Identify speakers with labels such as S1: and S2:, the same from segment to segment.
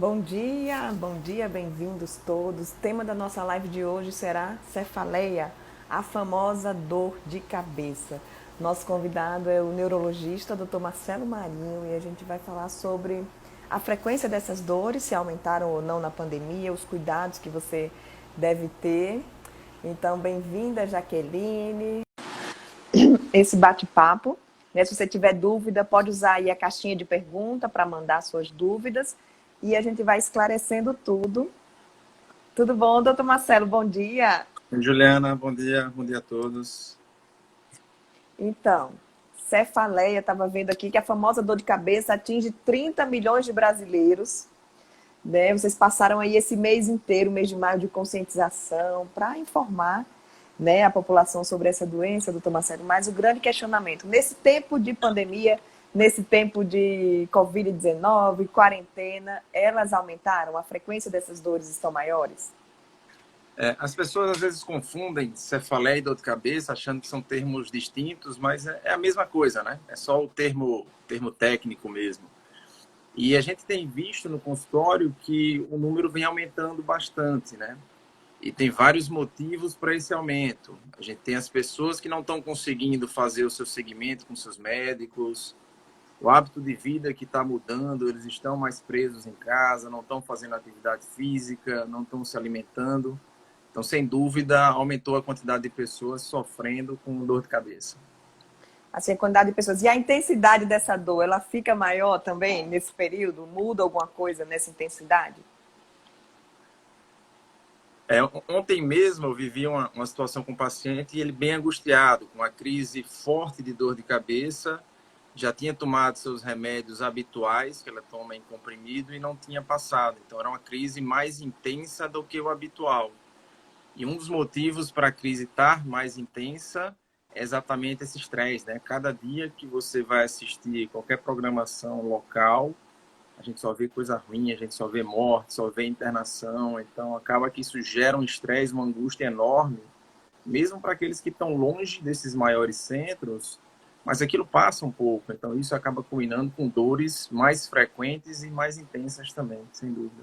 S1: Bom dia, bem-vindos todos. O tema da nossa live de hoje será cefaleia, a famosa dor de cabeça. Nosso convidado é o neurologista Dr. Marcelo Marinho e a gente vai falar sobre a frequência dessas dores, se aumentaram ou não na pandemia, os cuidados que você deve ter. Então, bem-vinda, Jaqueline. Esse bate-papo, né? Se você tiver dúvida, pode usar aí a caixinha de pergunta para mandar suas dúvidas e a gente vai esclarecendo tudo. Tudo bom, doutor Marcelo? Bom dia.
S2: Oi, Juliana, bom dia a todos.
S1: Então, cefaleia, estava vendo aqui que a famosa dor de cabeça atinge 30 milhões de brasileiros. Né? Vocês passaram aí esse mês inteiro, mês de maio, de conscientização, para informar, né, a população sobre essa doença, doutor Marcelo. Mas o grande questionamento, nesse tempo de pandemia, nesse tempo de Covid-19, quarentena, elas aumentaram? A frequência dessas dores estão maiores?
S2: As pessoas às vezes confundem cefaleia e dor de cabeça, achando que são termos distintos, mas é a mesma coisa, né? É só o termo técnico mesmo. E a gente tem visto no consultório que o número vem aumentando bastante, né? E tem vários motivos para esse aumento. A gente tem as pessoas que não estão conseguindo fazer o seu segmento com seus médicos, o hábito de vida que está mudando, eles estão mais presos em casa, não estão fazendo atividade física, não estão se alimentando. Então, sem dúvida, aumentou a quantidade de pessoas sofrendo com dor de cabeça.
S1: Assim, a quantidade de pessoas. E a intensidade dessa dor, ela fica maior também nesse período? Muda alguma coisa nessa intensidade?
S2: Ontem mesmo eu vivi uma situação com um paciente e ele bem angustiado, com uma crise forte de dor de cabeça, já tinha tomado seus remédios habituais, que ela toma em comprimido, e não tinha passado. Então, era uma crise mais intensa do que o habitual. E um dos motivos para a crise estar mais intensa é exatamente esse estresse, né? Cada dia que você vai assistir qualquer programação local, a gente só vê coisa ruim, a gente só vê morte, só vê internação. Então, acaba que isso gera um estresse, uma angústia enorme, mesmo para aqueles que estão longe desses maiores centros, mas aquilo passa um pouco. Então, isso acaba culminando com dores mais frequentes e mais intensas também, sem dúvida.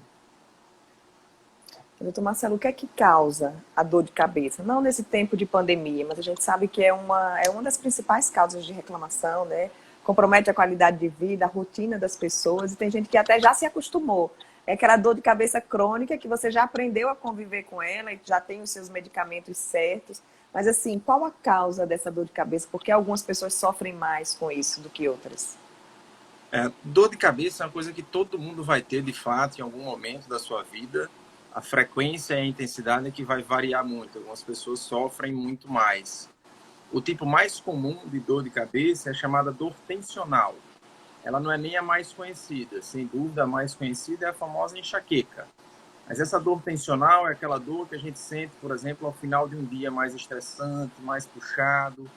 S1: Doutor Marcelo, o que é que causa a dor de cabeça? Não nesse tempo de pandemia, mas a gente sabe que é uma das principais causas de reclamação, né? Compromete a qualidade de vida, a rotina das pessoas, e tem gente que até já se acostumou. É aquela dor de cabeça crônica que você já aprendeu a conviver com ela e já tem os seus medicamentos certos. Mas assim, qual a causa dessa dor de cabeça? Porque algumas pessoas sofrem mais com isso do que outras.
S2: Dor de cabeça é uma coisa que todo mundo vai ter, de fato, em algum momento da sua vida. A frequência e a intensidade é que vai variar muito. Algumas pessoas sofrem muito mais. O tipo mais comum de dor de cabeça é a chamada dor tensional. Ela não é nem a mais conhecida. Sem dúvida, a mais conhecida é a famosa enxaqueca. Mas essa dor tensional é aquela dor que a gente sente, por exemplo, ao final de um dia mais estressante, mais puxado,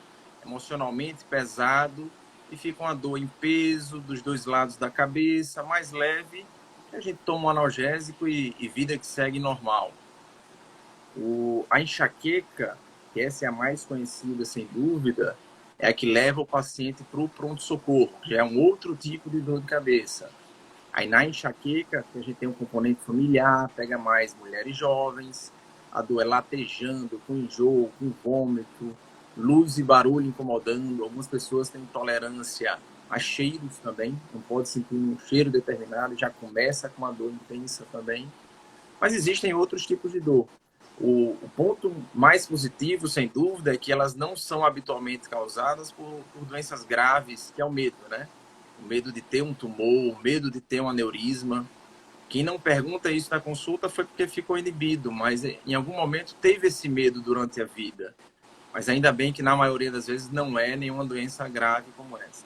S2: emocionalmente pesado, e fica uma dor em peso dos dois lados da cabeça, mais leve, que a gente toma um analgésico e vida que segue normal. A enxaqueca, que essa é a mais conhecida sem dúvida, é a que leva o paciente para o pronto-socorro, que é um outro tipo de dor de cabeça. Aí na enxaqueca, que a gente tem um componente familiar, pega mais mulheres jovens, a dor é latejando, com enjoo, com vômito, luz e barulho incomodando. Algumas pessoas têm intolerância a cheiros também, não pode sentir um cheiro determinado, já começa com uma dor intensa também. Mas existem outros tipos de dor. O ponto mais positivo, sem dúvida, é que elas não são habitualmente causadas por doenças graves, que é o medo, né? O medo de ter um tumor, o medo de ter um aneurisma. Quem não pergunta isso na consulta foi porque ficou inibido, mas em algum momento teve esse medo durante a vida. Mas ainda bem que na maioria das vezes não é nenhuma doença grave como essa.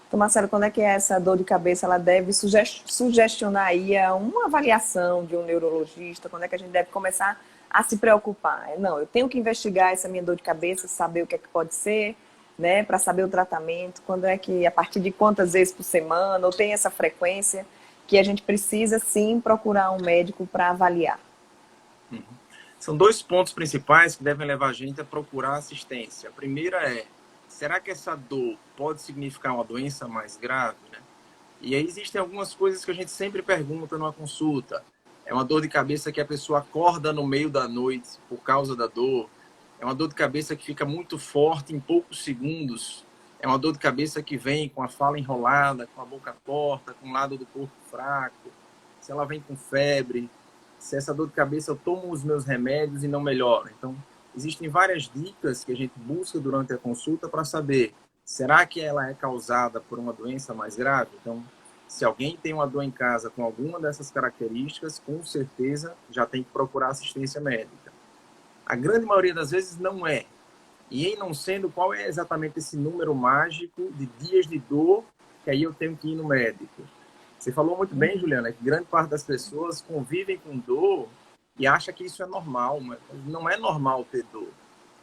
S1: Então, Marcelo, quando é que essa dor de cabeça ela deve sugestionar aí a uma avaliação de um neurologista? Quando é que a gente deve começar a se preocupar? Não, eu tenho que investigar essa minha dor de cabeça, saber o que é que pode ser, né, para saber o tratamento. Quando é que, a partir de quantas vezes por semana, ou tem essa frequência que a gente precisa sim procurar um médico para avaliar?
S2: Uhum. São dois pontos principais que devem levar a gente a procurar assistência. A primeira é, será que essa dor pode significar uma doença mais grave, né? E aí existem algumas coisas que a gente sempre pergunta numa consulta. É uma dor de cabeça que a pessoa acorda no meio da noite por causa da dor. É uma dor de cabeça que fica muito forte em poucos segundos. É uma dor de cabeça que vem com a fala enrolada, com a boca torta, com o lado do corpo fraco. Se ela vem com febre, se essa dor de cabeça eu tomo os meus remédios e não melhora. Então, existem várias dicas que a gente busca durante a consulta para saber, será que ela é causada por uma doença mais grave? Então, se alguém tem uma dor em casa com alguma dessas características, com certeza já tem que procurar assistência médica. A grande maioria das vezes não é. E em não sendo, qual é exatamente esse número mágico de dias de dor que aí eu tenho que ir no médico? Você falou muito bem, Juliana, que grande parte das pessoas convivem com dor e acha que isso é normal, mas não é normal ter dor.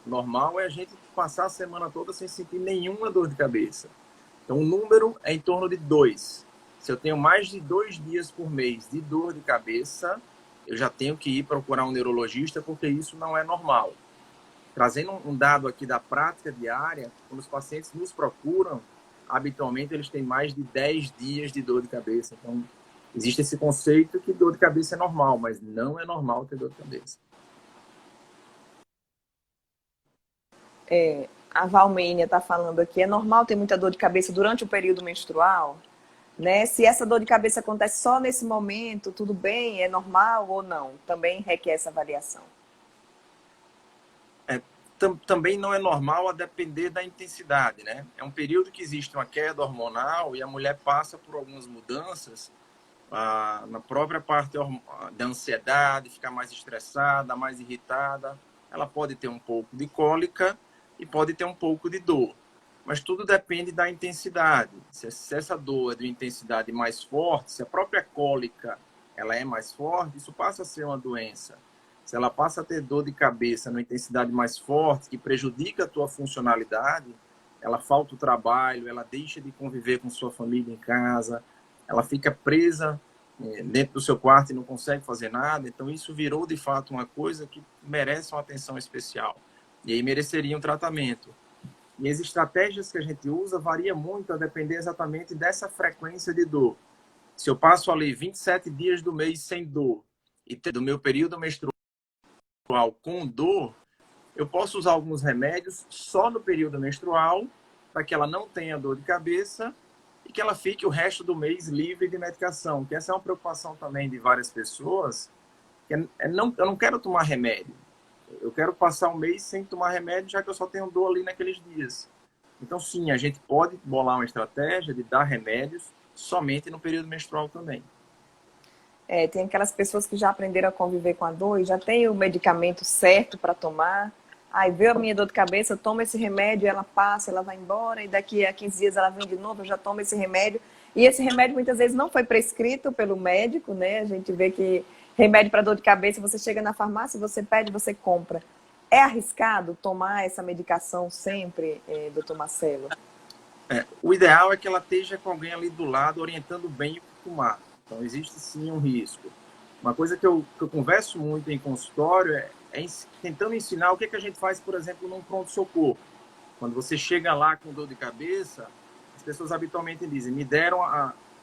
S2: Normal é a gente passar a semana toda sem sentir nenhuma dor de cabeça. Então, o número é em torno de 2. Se eu tenho mais de 2 dias por mês de dor de cabeça, eu já tenho que ir procurar um neurologista, porque isso não é normal. Trazendo um dado aqui da prática diária, quando os pacientes nos procuram, habitualmente eles têm mais de 10 dias de dor de cabeça. Então, existe esse conceito que dor de cabeça é normal, mas não é normal ter dor de cabeça.
S1: A Valmênia está falando aqui, é normal ter muita dor de cabeça durante o período menstrual? Né? Se essa dor de cabeça acontece só nesse momento, tudo bem? É normal ou não? Também requer essa avaliação.
S2: Também não é normal a depender da intensidade, né? É um período que existe uma queda hormonal e a mulher passa por algumas mudanças na própria parte da ansiedade, ficar mais estressada, mais irritada. Ela pode ter um pouco de cólica e pode ter um pouco de dor. Mas tudo depende da intensidade. Se essa dor é de intensidade mais forte, se a própria cólica ela é mais forte, isso passa a ser uma doença. Se ela passa a ter dor de cabeça numa intensidade mais forte, que prejudica a tua funcionalidade, ela falta o trabalho, ela deixa de conviver com sua família em casa, ela fica presa dentro do seu quarto e não consegue fazer nada. Então, isso virou, de fato, uma coisa que merece uma atenção especial. E aí mereceria um tratamento. E as estratégias que a gente usa varia muito a depender exatamente dessa frequência de dor. Se eu passo ali 27 dias do mês sem dor e do meu período menstrual com dor, eu posso usar alguns remédios só no período menstrual para que ela não tenha dor de cabeça e que ela fique o resto do mês livre de medicação, que essa é uma preocupação também de várias pessoas, que eu não quero tomar remédio, eu quero passar um mês sem tomar remédio, já que eu só tenho dor ali naqueles dias. Então, sim, a gente pode bolar uma estratégia de dar remédios somente no período menstrual também.
S1: Tem aquelas pessoas que já aprenderam a conviver com a dor e já tem o medicamento certo para tomar. Aí veio a minha dor de cabeça, eu tomo esse remédio, ela passa, ela vai embora, e daqui a 15 dias ela vem de novo, eu já tomo esse remédio. E esse remédio muitas vezes não foi prescrito pelo médico, né? A gente vê que remédio para dor de cabeça, você chega na farmácia, você pede, você compra. É arriscado tomar essa medicação sempre, doutor Marcelo?
S2: O ideal é que ela esteja com alguém ali do lado, orientando bem o que tomar. Então, existe sim um risco. Uma coisa que eu converso muito em consultório é tentando ensinar o que a gente faz, por exemplo, num pronto-socorro. Quando você chega lá com dor de cabeça, as pessoas habitualmente dizem, me deram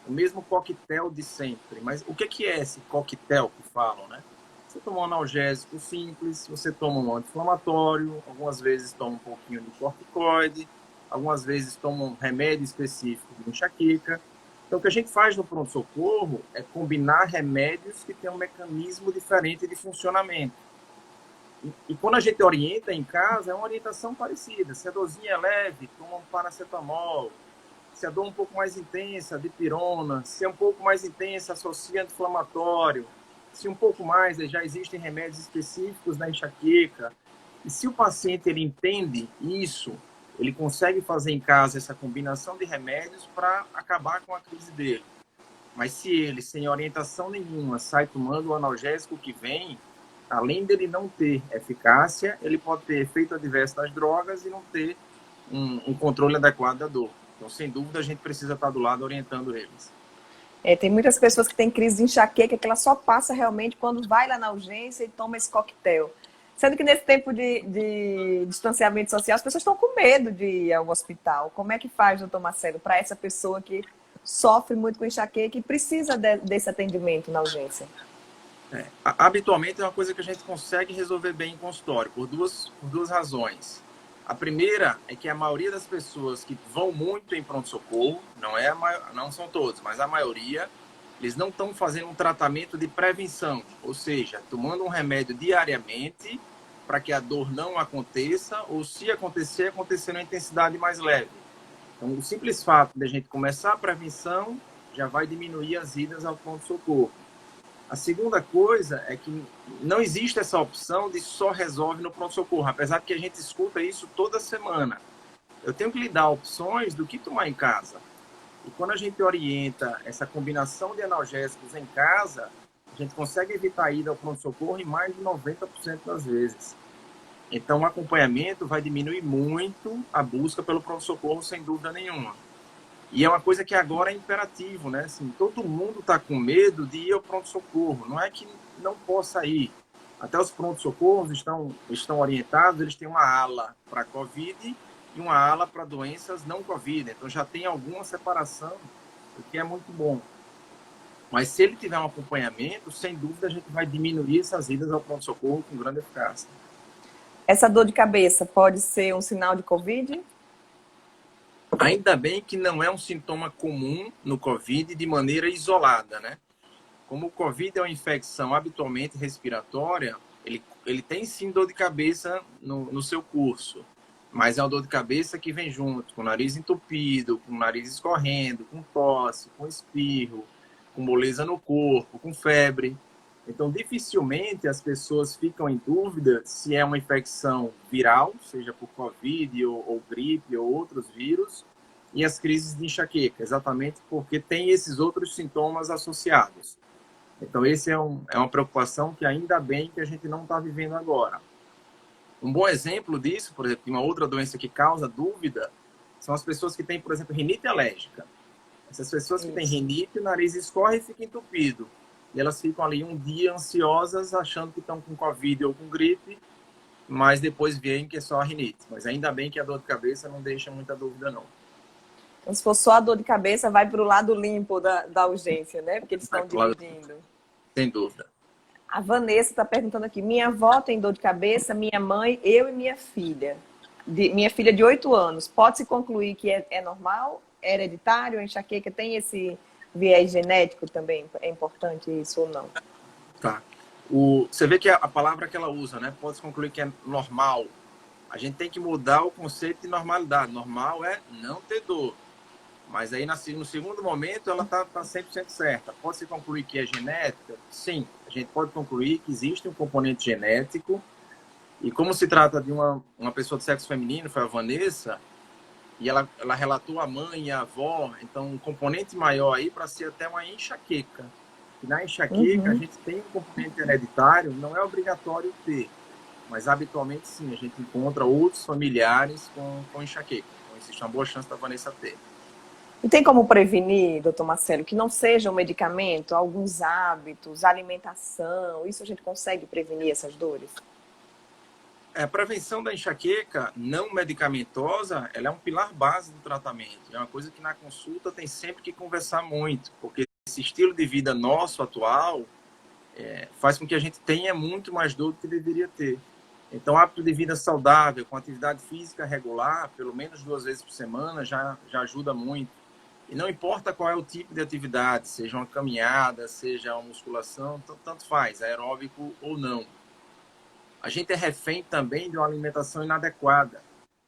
S2: o mesmo coquetel de sempre. Mas o que é esse coquetel que falam, né? Você toma um analgésico simples, você toma um anti-inflamatório, algumas vezes toma um pouquinho de corticoide, algumas vezes toma um remédio específico de enxaqueca. Então, o que a gente faz no pronto-socorro é combinar remédios que têm um mecanismo diferente de funcionamento. E quando a gente orienta em casa, é uma orientação parecida. Se a dorzinha é leve, toma um paracetamol. Se a dor é um pouco mais intensa, dipirona. Se é um pouco mais intensa, associa anti-inflamatório. Se um pouco mais, já existem remédios específicos da enxaqueca. E se o paciente ele entende isso, ele consegue fazer em casa essa combinação de remédios para acabar com a crise dele. Mas se ele, sem orientação nenhuma, sai tomando o analgésico que vem, além dele não ter eficácia, ele pode ter efeito adverso das drogas e não ter um controle adequado da dor. Então, sem dúvida, a gente precisa estar do lado orientando eles.
S1: Tem muitas pessoas que têm crise de enxaqueca que ela só passa realmente quando vai lá na urgência e toma esse coquetel. Sendo que nesse tempo de distanciamento social, as pessoas estão com medo de ir ao hospital. Como é que faz, doutor Marcelo, para essa pessoa que sofre muito com enxaqueca e precisa desse atendimento na urgência?
S2: Habitualmente é uma coisa que a gente consegue resolver bem em consultório, por duas razões. A primeira é que a maioria das pessoas que vão muito em pronto-socorro, não são todos, mas a maioria, eles não estão fazendo um tratamento de prevenção, ou seja, tomando um remédio diariamente para que a dor não aconteça, ou se acontecer, acontecer numa intensidade mais leve. Então, o simples fato de a gente começar a prevenção já vai diminuir as idas ao pronto-socorro. A segunda coisa é que não existe essa opção de só resolve no pronto-socorro, apesar de que a gente escuta isso toda semana. Eu tenho que lhe dar opções do que tomar em casa. E quando a gente orienta essa combinação de analgésicos em casa, a gente consegue evitar a ida ao pronto-socorro em mais de 90% das vezes. Então, o acompanhamento vai diminuir muito a busca pelo pronto-socorro, sem dúvida nenhuma. E é uma coisa que agora é imperativo, né? Assim, todo mundo está com medo de ir ao pronto-socorro. Não é que não possa ir. Até os pronto-socorros estão orientados, eles têm uma ala para Covid e uma ala para doenças não Covid. Então já tem alguma separação, o que é muito bom. Mas se ele tiver um acompanhamento, sem dúvida a gente vai diminuir essas idas ao pronto-socorro com grande eficácia.
S1: Essa dor de cabeça pode ser um sinal de Covid?
S2: Ainda bem que não é um sintoma comum no Covid de maneira isolada, né? Como o Covid é uma infecção habitualmente respiratória, ele tem sim dor de cabeça no seu curso, mas é uma dor de cabeça que vem junto com o nariz entupido, com o nariz escorrendo, com tosse, com espirro, com moleza no corpo, com febre. Então, dificilmente as pessoas ficam em dúvida se é uma infecção viral, seja por Covid ou gripe ou outros vírus, e as crises de enxaqueca, exatamente porque tem esses outros sintomas associados. Então, esse é uma preocupação que ainda bem que a gente não está vivendo agora. Um bom exemplo disso, por exemplo, de uma outra doença que causa dúvida, são as pessoas que têm, por exemplo, rinite alérgica. Essas pessoas que têm rinite, o nariz escorre e fica entupido. E elas ficam ali um dia ansiosas, achando que estão com Covid ou com gripe, mas depois veem que é só a rinite. Mas ainda bem que a dor de cabeça não deixa muita dúvida, não.
S1: Então, se for só a dor de cabeça, vai para o lado limpo da urgência, né? Porque eles estão dividindo.
S2: Sem dúvida.
S1: A Vanessa está perguntando aqui, minha avó tem dor de cabeça, minha mãe, eu e minha filha. Minha filha de 8 anos. Pode-se concluir que é normal? É hereditário? A enxaqueca tem esse viés genético também? É importante isso ou não?
S2: Tá. Você vê que a palavra que ela usa, né? Pode concluir que é normal. A gente tem que mudar o conceito de normalidade. Normal é não ter dor. Mas aí, no segundo momento, ela está 100% certa. Pode-se concluir que é genética? Sim. A gente pode concluir que existe um componente genético. E como se trata de uma pessoa de sexo feminino, foi a Vanessa, e ela relatou a mãe e a avó, então um componente maior aí para ser até uma enxaqueca. E na enxaqueca, a gente tem um componente hereditário, não é obrigatório ter, mas habitualmente sim, a gente encontra outros familiares com enxaqueca. Então existe uma boa chance da Vanessa ter.
S1: E tem como prevenir, doutor Marcelo, que não seja um medicamento, alguns hábitos, alimentação, isso a gente consegue prevenir essas dores?
S2: A prevenção da enxaqueca não medicamentosa, ela é um pilar base do tratamento. É uma coisa que na consulta tem sempre que conversar muito, porque esse estilo de vida nosso atual faz com que a gente tenha muito mais dor do que deveria ter. Então, hábito de vida saudável, com atividade física regular, pelo menos 2 vezes por semana, já ajuda muito. E não importa qual é o tipo de atividade, seja uma caminhada, seja uma musculação, tanto faz, aeróbico ou não. A gente é refém também de uma alimentação inadequada.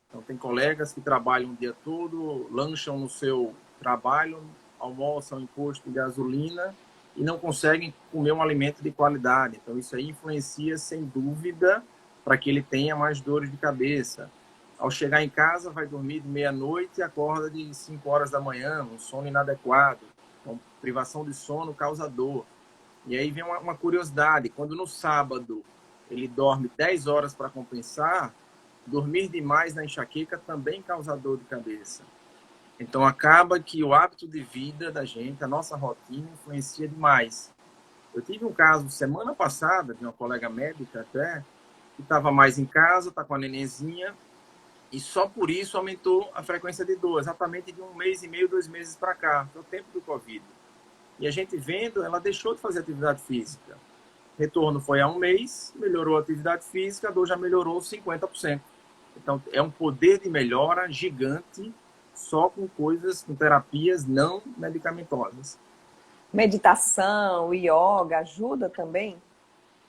S2: Então, tem colegas que trabalham o dia todo, lancham no seu trabalho, almoçam em posto de gasolina e não conseguem comer um alimento de qualidade. Então, isso aí influencia, sem dúvida, para que ele tenha mais dores de cabeça. Ao chegar em casa, vai dormir de meia-noite e acorda de 5 horas da manhã, um sono inadequado. Então, privação de sono causa dor. E aí vem uma curiosidade, quando no sábado ele dorme 10 horas para compensar, dormir demais na enxaqueca também causa dor de cabeça. Então, acaba que o hábito de vida da gente, a nossa rotina, influencia demais. Eu tive um caso semana passada, de uma colega médica até, que estava mais em casa, está com a nenenzinha, E só por isso aumentou a frequência de dor, exatamente de 1 mês e meio, 2 meses para cá, foi o tempo do Covid. E a gente vendo, ela deixou de fazer atividade física. Retorno foi há 1 mês, melhorou a atividade física, a dor já melhorou 50%. Então, é um poder de melhora gigante só com coisas, com terapias não medicamentosas.
S1: Meditação, yoga ajuda também?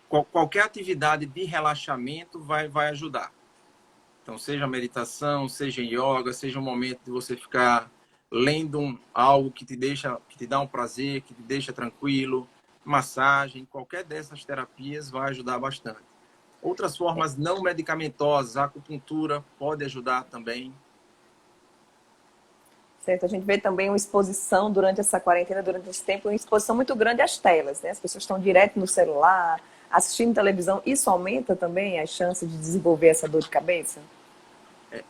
S2: Qualquer atividade de relaxamento vai ajudar. Então, seja meditação, seja yoga, seja um momento de você ficar lendo algo que te dá um prazer, que te deixa tranquilo, massagem, qualquer dessas terapias vai ajudar bastante. Outras formas não medicamentosas, a acupuntura pode ajudar também.
S1: Certo, a gente vê também uma exposição durante essa quarentena, durante esse tempo, uma exposição muito grande às telas, né? As pessoas estão direto no celular, assistindo televisão. Isso aumenta também as chances de desenvolver essa dor de cabeça?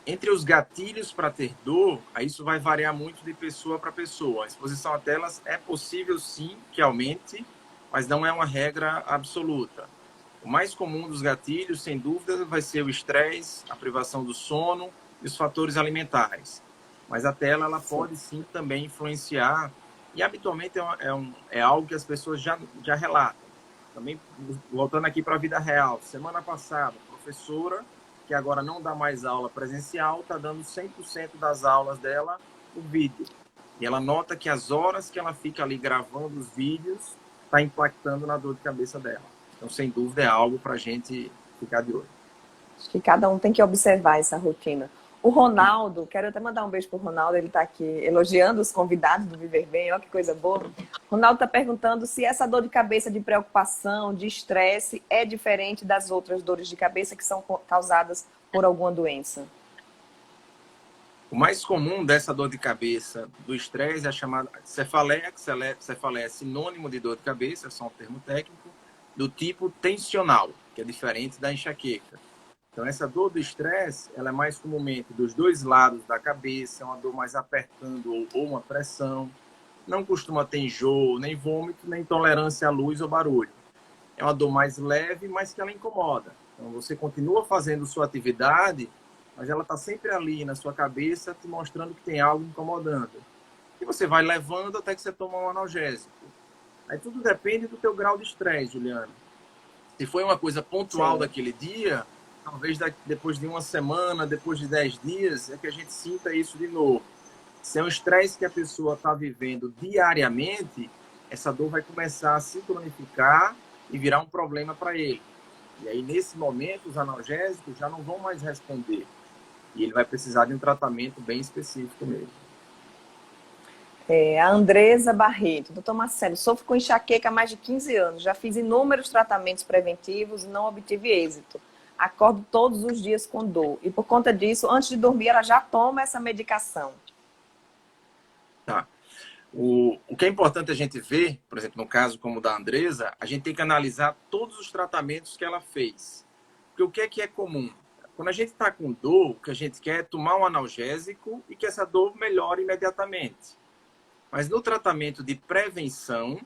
S2: Entre os gatilhos para ter dor, isso vai variar muito de pessoa para pessoa. A exposição a telas é possível sim que aumente, mas não é uma regra absoluta. O mais comum dos gatilhos, sem dúvida, vai ser o estresse, a privação do sono e os fatores alimentares. Mas a tela ela pode sim também influenciar, e habitualmente é algo que as pessoas já relatam. Também, voltando aqui para a vida real, semana passada, a professora, que agora não dá mais aula presencial, está dando 100% das aulas dela por vídeo. E ela nota que as horas que ela fica ali gravando os vídeos está impactando na dor de cabeça dela. Então, sem dúvida, é algo para a gente ficar de olho.
S1: Acho que cada um tem que observar essa rotina. O Ronaldo, quero até mandar um beijo pro Ronaldo, ele está aqui elogiando os convidados do Viver Bem, olha que coisa boa. O Ronaldo está perguntando se essa dor de cabeça de preocupação, de estresse, é diferente das outras dores de cabeça que são causadas por alguma doença.
S2: O mais comum dessa dor de cabeça do estresse é a chamada cefaleia, que cefaleia é sinônimo de dor de cabeça, é só um termo técnico, do tipo tensional, que é diferente da enxaqueca. Então, essa dor do estresse, ela é mais comumente dos dois lados da cabeça, é uma dor mais apertando ou uma pressão. Não costuma ter enjoo, nem vômito, nem intolerância à luz ou barulho. É uma dor mais leve, mas que ela incomoda. Então, você continua fazendo sua atividade, mas ela está sempre ali na sua cabeça, te mostrando que tem algo incomodando. E você vai levando até que você toma um analgésico. Aí tudo depende do teu grau de estresse, Juliana. Se foi uma coisa pontual
S1: Sim.
S2: daquele dia, talvez depois de uma semana, depois de 10 dias, é que a gente sinta isso de novo. Se é um estresse que a pessoa está vivendo diariamente, essa dor vai começar a se cronificar e virar um problema para ele. E aí, nesse momento, os analgésicos já não vão mais responder. E ele vai precisar de um tratamento bem específico mesmo.
S1: A Andresa Barreto, doutor Marcelo, sofro com enxaqueca há mais de 15 anos, já fiz inúmeros tratamentos preventivos e não obtive êxito. Acordo todos os dias com dor. E por conta disso, antes de dormir, ela já toma essa medicação.
S2: Tá. O que é importante a gente ver, por exemplo, no caso como o da Andresa, a gente tem que analisar todos os tratamentos que ela fez. Porque o que é comum? Quando a gente está com dor, o que a gente quer é tomar um analgésico e que essa dor melhore imediatamente. Mas no tratamento de prevenção,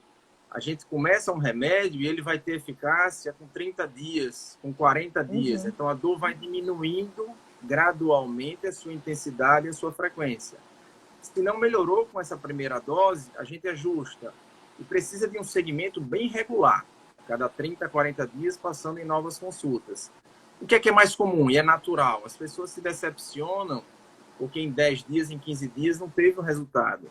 S2: a gente começa um remédio e ele vai ter eficácia com 30 dias, com 40 dias. Então, a dor vai diminuindo gradualmente a sua intensidade e a sua frequência. Se não melhorou com essa primeira dose, a gente ajusta. E precisa de um segmento bem regular, cada 30, 40 dias, passando em novas consultas. O que é mais comum e é natural? As pessoas se decepcionam porque em 10 dias, em 15 dias, não teve o resultado.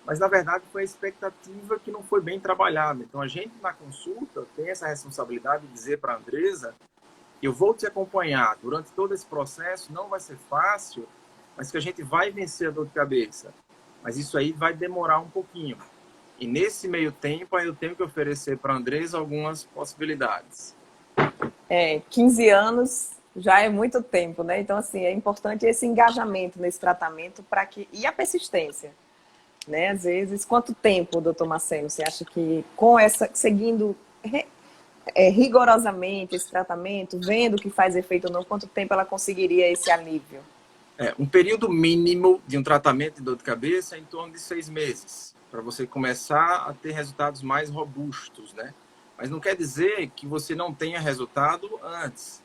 S2: Mas, na verdade, foi a expectativa que não foi bem trabalhada. Então, a gente, na consulta, tem essa responsabilidade de dizer para a Andresa que eu vou te acompanhar durante todo esse processo, não vai ser fácil, mas que a gente vai vencer a dor de cabeça. Mas isso aí vai demorar um pouquinho. E, nesse meio tempo, eu tenho que oferecer para a Andresa algumas possibilidades.
S1: 15 anos já é muito tempo, né? Então, assim, é importante esse engajamento nesse tratamento e a persistência. Né? Às vezes, quanto tempo, doutor Marcelo, você acha que seguindo rigorosamente esse tratamento, vendo que faz efeito ou não, quanto tempo ela conseguiria esse alívio?
S2: Um período mínimo de um tratamento de dor de cabeça é em torno de 6 meses, para você começar a ter resultados mais robustos, né? Mas não quer dizer que você não tenha resultado antes.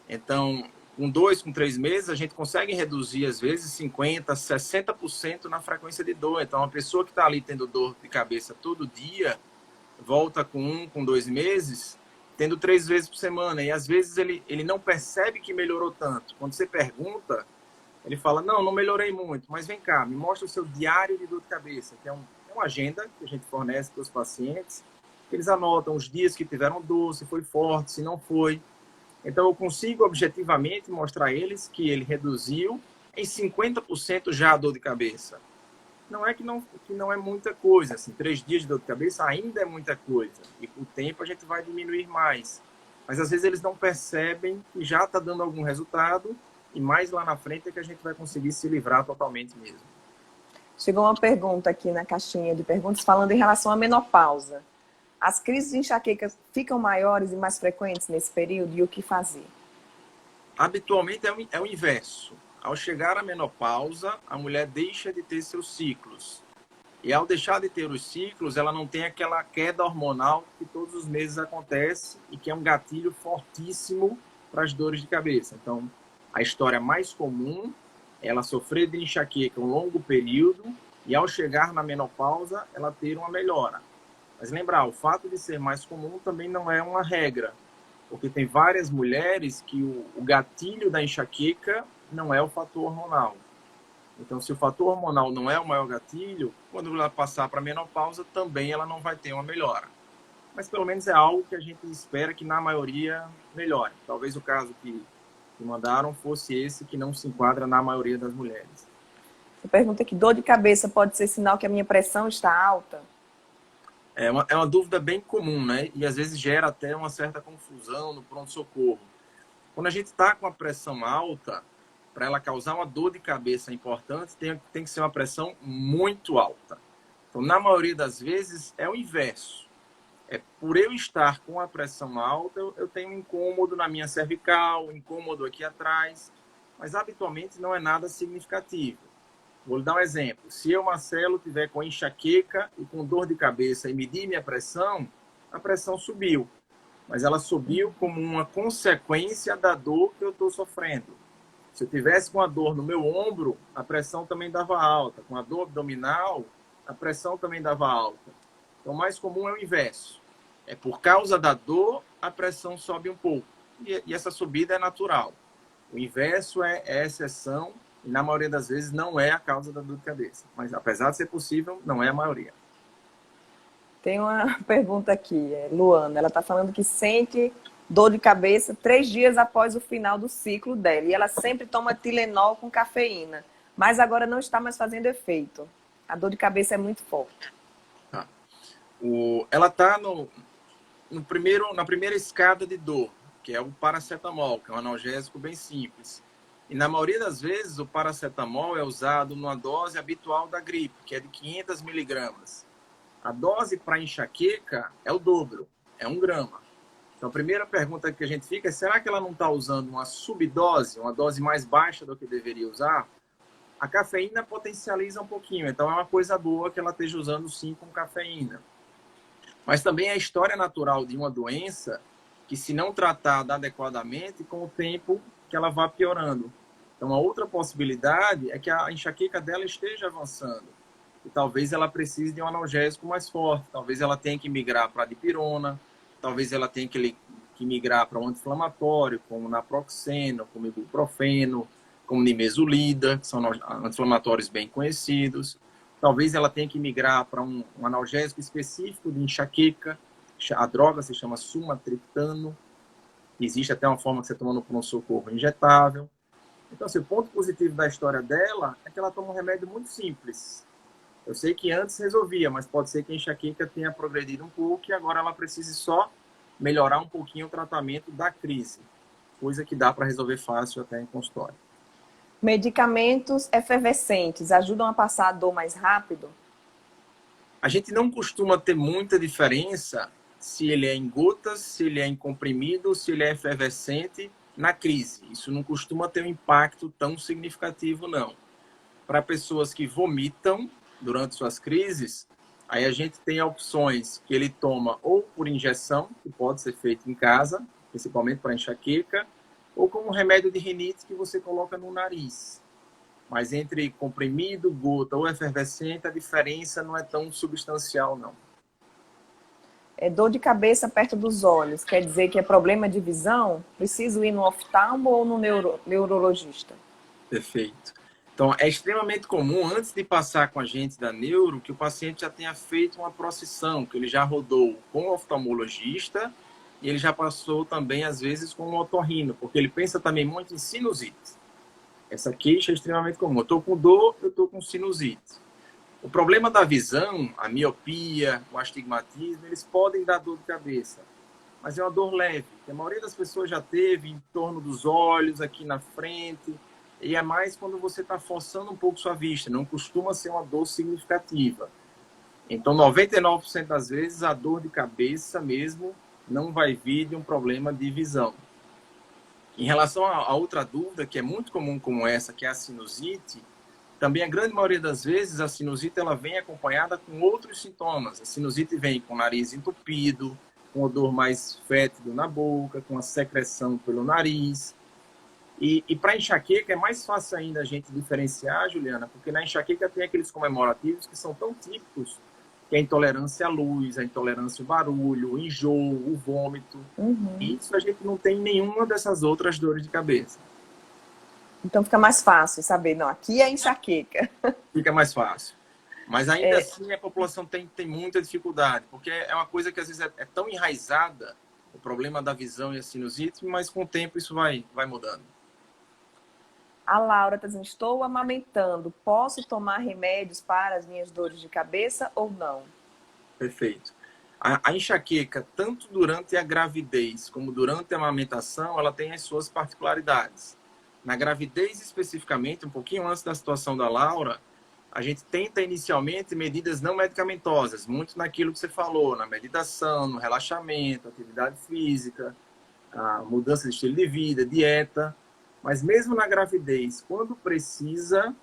S2: Então, com 2, com 3 meses, a gente consegue reduzir, às vezes, 50%, 60% na frequência de dor. Então, uma pessoa que está ali tendo dor de cabeça todo dia, volta com 1, com 2 meses, tendo 3 vezes por semana. E, às vezes, ele não percebe que melhorou tanto. Quando você pergunta, ele fala, não melhorei muito, mas vem cá, me mostra o seu diário de dor de cabeça, que é uma agenda que a gente fornece para os pacientes. Eles anotam os dias que tiveram dor, se foi forte, se não foi. Então, eu consigo objetivamente mostrar a eles que ele reduziu em 50% já a dor de cabeça. Não é que não é muita coisa. Assim, 3 dias de dor de cabeça ainda é muita coisa. E com o tempo a gente vai diminuir mais. Mas, às vezes, eles não percebem que já está dando algum resultado e mais lá na frente é que a gente vai conseguir se livrar totalmente mesmo.
S1: Chegou uma pergunta aqui na caixinha de perguntas falando em relação à menopausa. As crises de enxaqueca ficam maiores e mais frequentes nesse período e o que fazer?
S2: Habitualmente é o inverso. Ao chegar à menopausa, a mulher deixa de ter seus ciclos. E ao deixar de ter os ciclos, ela não tem aquela queda hormonal que todos os meses acontece e que é um gatilho fortíssimo para as dores de cabeça. Então, a história mais comum é ela sofrer de enxaqueca um longo período e ao chegar na menopausa, ela ter uma melhora. Mas lembrar, o fato de ser mais comum também não é uma regra, porque tem várias mulheres que o gatilho da enxaqueca não é o fator hormonal. Então, se o fator hormonal não é o maior gatilho, quando ela passar para a menopausa, também ela não vai ter uma melhora. Mas pelo menos é algo que a gente espera que na maioria melhore. Talvez o caso que mandaram fosse esse que não se enquadra na maioria das mulheres.
S1: Você pergunta que dor de cabeça pode ser sinal que a minha pressão está alta?
S2: É uma dúvida bem comum, né? E às vezes gera até uma certa confusão no pronto-socorro. Quando a gente está com a pressão alta, para ela causar uma dor de cabeça importante, tem que ser uma pressão muito alta. Então, na maioria das vezes, é o inverso. É por eu estar com a pressão alta, eu tenho um incômodo na minha cervical, um incômodo aqui atrás, mas habitualmente não é nada significativo. Vou lhe dar um exemplo. Se eu, Marcelo, tiver com enxaqueca e com dor de cabeça e medir minha pressão, a pressão subiu. Mas ela subiu como uma consequência da dor que eu estou sofrendo. Se eu tivesse com a dor no meu ombro, a pressão também dava alta. Com a dor abdominal, a pressão também dava alta. Então, o mais comum é o inverso. É por causa da dor, a pressão sobe um pouco. E essa subida é natural. O inverso é exceção. E na maioria das vezes não é a causa da dor de cabeça. Mas apesar de ser possível, não é a maioria.
S1: Tem uma pergunta aqui, Luana. Ela está falando que sente dor de cabeça 3 dias após o final do ciclo dela. E ela sempre toma Tilenol com cafeína. Mas agora não está mais fazendo efeito. A dor de cabeça é muito forte.
S2: Tá. Ela está na primeira escada de dor, que é o paracetamol, que é um analgésico bem simples. E na maioria das vezes, o paracetamol é usado numa dose habitual da gripe, que é de 500 miligramas. A dose para enxaqueca é o dobro, é 1 grama. Então, a primeira pergunta que a gente fica é, será que ela não está usando uma subdose, uma dose mais baixa do que deveria usar? A cafeína potencializa um pouquinho, então é uma coisa boa que ela esteja usando sim com cafeína. Mas também é a história natural de uma doença que, se não tratada adequadamente, com o tempo que ela vá piorando. Então, a outra possibilidade é que a enxaqueca dela esteja avançando. E talvez ela precise de um analgésico mais forte. Talvez ela tenha que migrar para a dipirona. Talvez ela tenha que migrar para um anti-inflamatório, como naproxeno, como ibuprofeno, como nimesulida, que são anti-inflamatórios bem conhecidos. Talvez ela tenha que migrar para um analgésico específico de enxaqueca. A droga se chama sumatriptano. Existe até uma forma que você toma no pronto-socorro injetável. Então, assim, o ponto positivo da história dela é que ela toma um remédio muito simples. Eu sei que antes resolvia, mas pode ser que a enxaqueca tenha progredido um pouco e agora ela precise só melhorar um pouquinho o tratamento da crise. Coisa que dá para resolver fácil até em consultório.
S1: Medicamentos efervescentes ajudam a passar a dor mais rápido?
S2: A gente não costuma ter muita diferença se ele é em gotas, se ele é em comprimido, se ele é efervescente na crise. Isso não costuma ter um impacto tão significativo, não. Para pessoas que vomitam durante suas crises, aí a gente tem opções que ele toma ou por injeção, que pode ser feito em casa, principalmente para enxaqueca, ou como remédio de rinite que você coloca no nariz. Mas entre comprimido, gota ou efervescente, a diferença não é tão substancial, não.
S1: É dor de cabeça perto dos olhos, quer dizer que é problema de visão? Preciso ir no oftalmo ou no neurologista?
S2: Perfeito. Então, é extremamente comum, antes de passar com a gente da neuro, que o paciente já tenha feito uma procissão, que ele já rodou com o oftalmologista e ele já passou também, às vezes, com o otorrino, porque ele pensa também muito em sinusite. Essa queixa é extremamente comum. Eu estou com dor, eu estou com sinusite. O problema da visão, a miopia, o astigmatismo, eles podem dar dor de cabeça, mas é uma dor leve, que a maioria das pessoas já teve em torno dos olhos, aqui na frente, e é mais quando você está forçando um pouco sua vista, não costuma ser uma dor significativa. Então, 99% das vezes, a dor de cabeça mesmo não vai vir de um problema de visão. Em relação a outra dúvida, que é muito comum como essa, que é a sinusite, também a grande maioria das vezes a sinusite ela vem acompanhada com outros sintomas. A sinusite vem com o nariz entupido, com odor mais fétido na boca, com a secreção pelo nariz. E para enxaqueca é mais fácil ainda a gente diferenciar, Juliana, porque na enxaqueca tem aqueles comemorativos que são tão típicos, que é a intolerância à luz, a intolerância ao barulho, o enjoo, o vômito. E isso a gente não tem nenhuma dessas outras dores de cabeça.
S1: Então fica mais fácil saber, não, aqui é enxaqueca.
S2: Fica mais fácil. Mas ainda assim a população tem muita dificuldade, porque é uma coisa que às vezes é tão enraizada, o problema da visão e a sinusite, mas com o tempo isso vai mudando.
S1: A Laura está dizendo, estou amamentando, posso tomar remédios para as minhas dores de cabeça ou não?
S2: Perfeito. A enxaqueca, tanto durante a gravidez como durante a amamentação, ela tem as suas particularidades. Na gravidez especificamente, um pouquinho antes da situação da Laura, a gente tenta inicialmente medidas não medicamentosas, muito naquilo que você falou, na meditação, no relaxamento, atividade física, a mudança de estilo de vida, dieta. Mas mesmo na gravidez, quando precisa,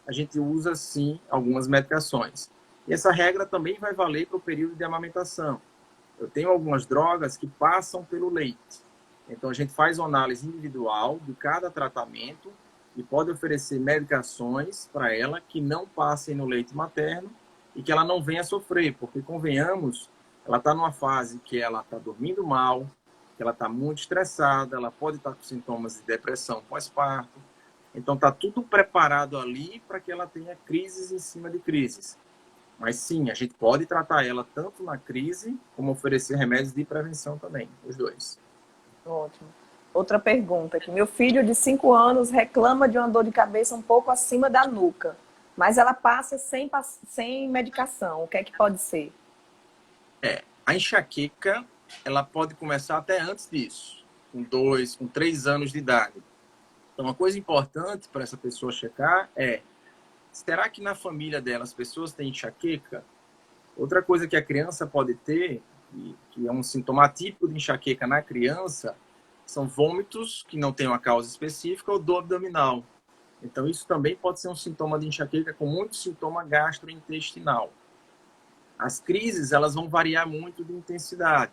S2: a gente usa sim algumas medicações. E essa regra também vai valer para o período de amamentação. Eu tenho algumas drogas que passam pelo leite. Então a gente faz uma análise individual de cada tratamento e pode oferecer medicações para ela que não passem no leite materno e que ela não venha sofrer, porque convenhamos, ela está numa fase que ela está dormindo mal, que ela está muito estressada, ela pode estar com sintomas de depressão pós-parto. Então está tudo preparado ali para que ela tenha crises em cima de crises. Mas sim, a gente pode tratar ela tanto na crise, como oferecer remédios de prevenção também, os dois.
S1: Ótimo. Outra pergunta aqui. Meu filho de 5 anos reclama de uma dor de cabeça um pouco acima da nuca, mas ela passa sem medicação. O que é que pode ser?
S2: A enxaqueca, ela pode começar até antes disso, com 2, com 3 anos de idade. Então, uma coisa importante para essa pessoa checar é, será que na família dela as pessoas têm enxaqueca? Outra coisa que a criança pode ter, que é um sintoma típico de enxaqueca na criança, são vômitos que não têm uma causa específica ou dor abdominal. Então, isso também pode ser um sintoma de enxaqueca com muito sintoma gastrointestinal. As crises, elas vão variar muito de intensidade.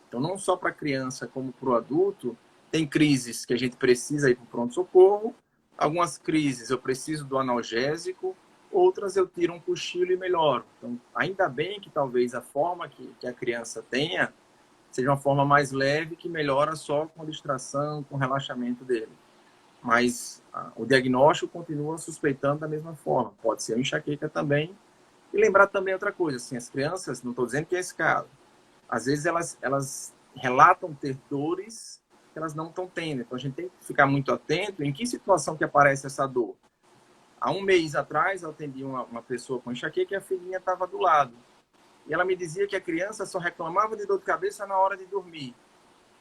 S2: Então, não só para a criança como para o adulto, tem crises que a gente precisa ir para o pronto-socorro, algumas crises eu preciso do analgésico, outras eu tiro um cochilo e melhoro. Então, ainda bem que talvez a forma que a criança tenha seja uma forma mais leve, que melhora só com a distração, com o relaxamento dele. Mas o diagnóstico continua suspeitando da mesma forma. Pode ser enxaqueca também. E lembrar também outra coisa, assim, as crianças, não estou dizendo que é esse caso, às vezes elas relatam ter dores que elas não estão tendo. Então a gente tem que ficar muito atento em que situação que aparece essa dor. Há um mês atrás, eu atendi uma pessoa com enxaqueca e a filhinha estava do lado. E ela me dizia que a criança só reclamava de dor de cabeça na hora de dormir.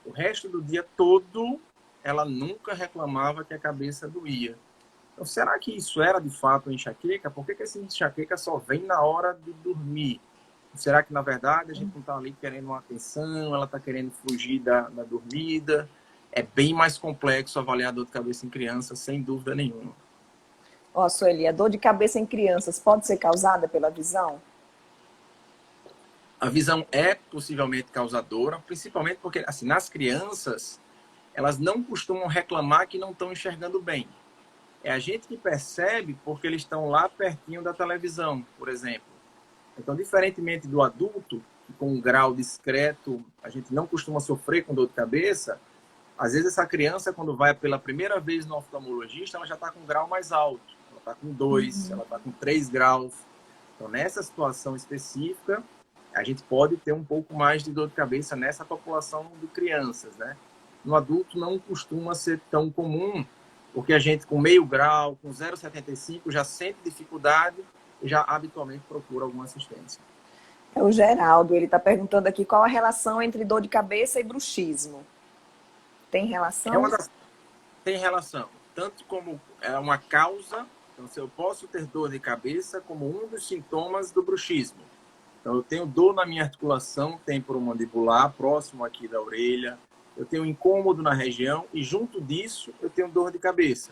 S2: O resto do dia todo, ela nunca reclamava que a cabeça doía. Então, será que isso era de fato enxaqueca? Por que essa enxaqueca só vem na hora de dormir? Será que, na verdade, a gente não está ali querendo uma atenção, ela está querendo fugir da dormida? É bem mais complexo avaliar a dor de cabeça em criança, sem dúvida nenhuma.
S1: Ó, Sueli, a dor de cabeça em crianças pode ser causada pela visão?
S2: A visão é possivelmente causadora, principalmente porque, assim, nas crianças, elas não costumam reclamar que não estão enxergando bem. É a gente que percebe porque eles estão lá pertinho da televisão, por exemplo. Então, diferentemente do adulto, que com um grau discreto a gente não costuma sofrer com dor de cabeça, às vezes essa criança, quando vai pela primeira vez no oftalmologista, ela já está com um grau mais alto. Ela está com 2, ela está com 3 graus. Então, nessa situação específica, a gente pode ter um pouco mais de dor de cabeça nessa população de crianças, né? No adulto não costuma ser tão comum, porque a gente com meio grau, com 0,75, já sente dificuldade e já habitualmente procura alguma assistência.
S1: É o Geraldo, ele está perguntando aqui qual a relação entre dor de cabeça e bruxismo. Tem relação?
S2: Tem relação, tanto como é uma causa, então se eu posso ter dor de cabeça como um dos sintomas do bruxismo. Então eu tenho dor na minha articulação temporomandibular, próximo aqui da orelha, eu tenho incômodo na região e junto disso eu tenho dor de cabeça.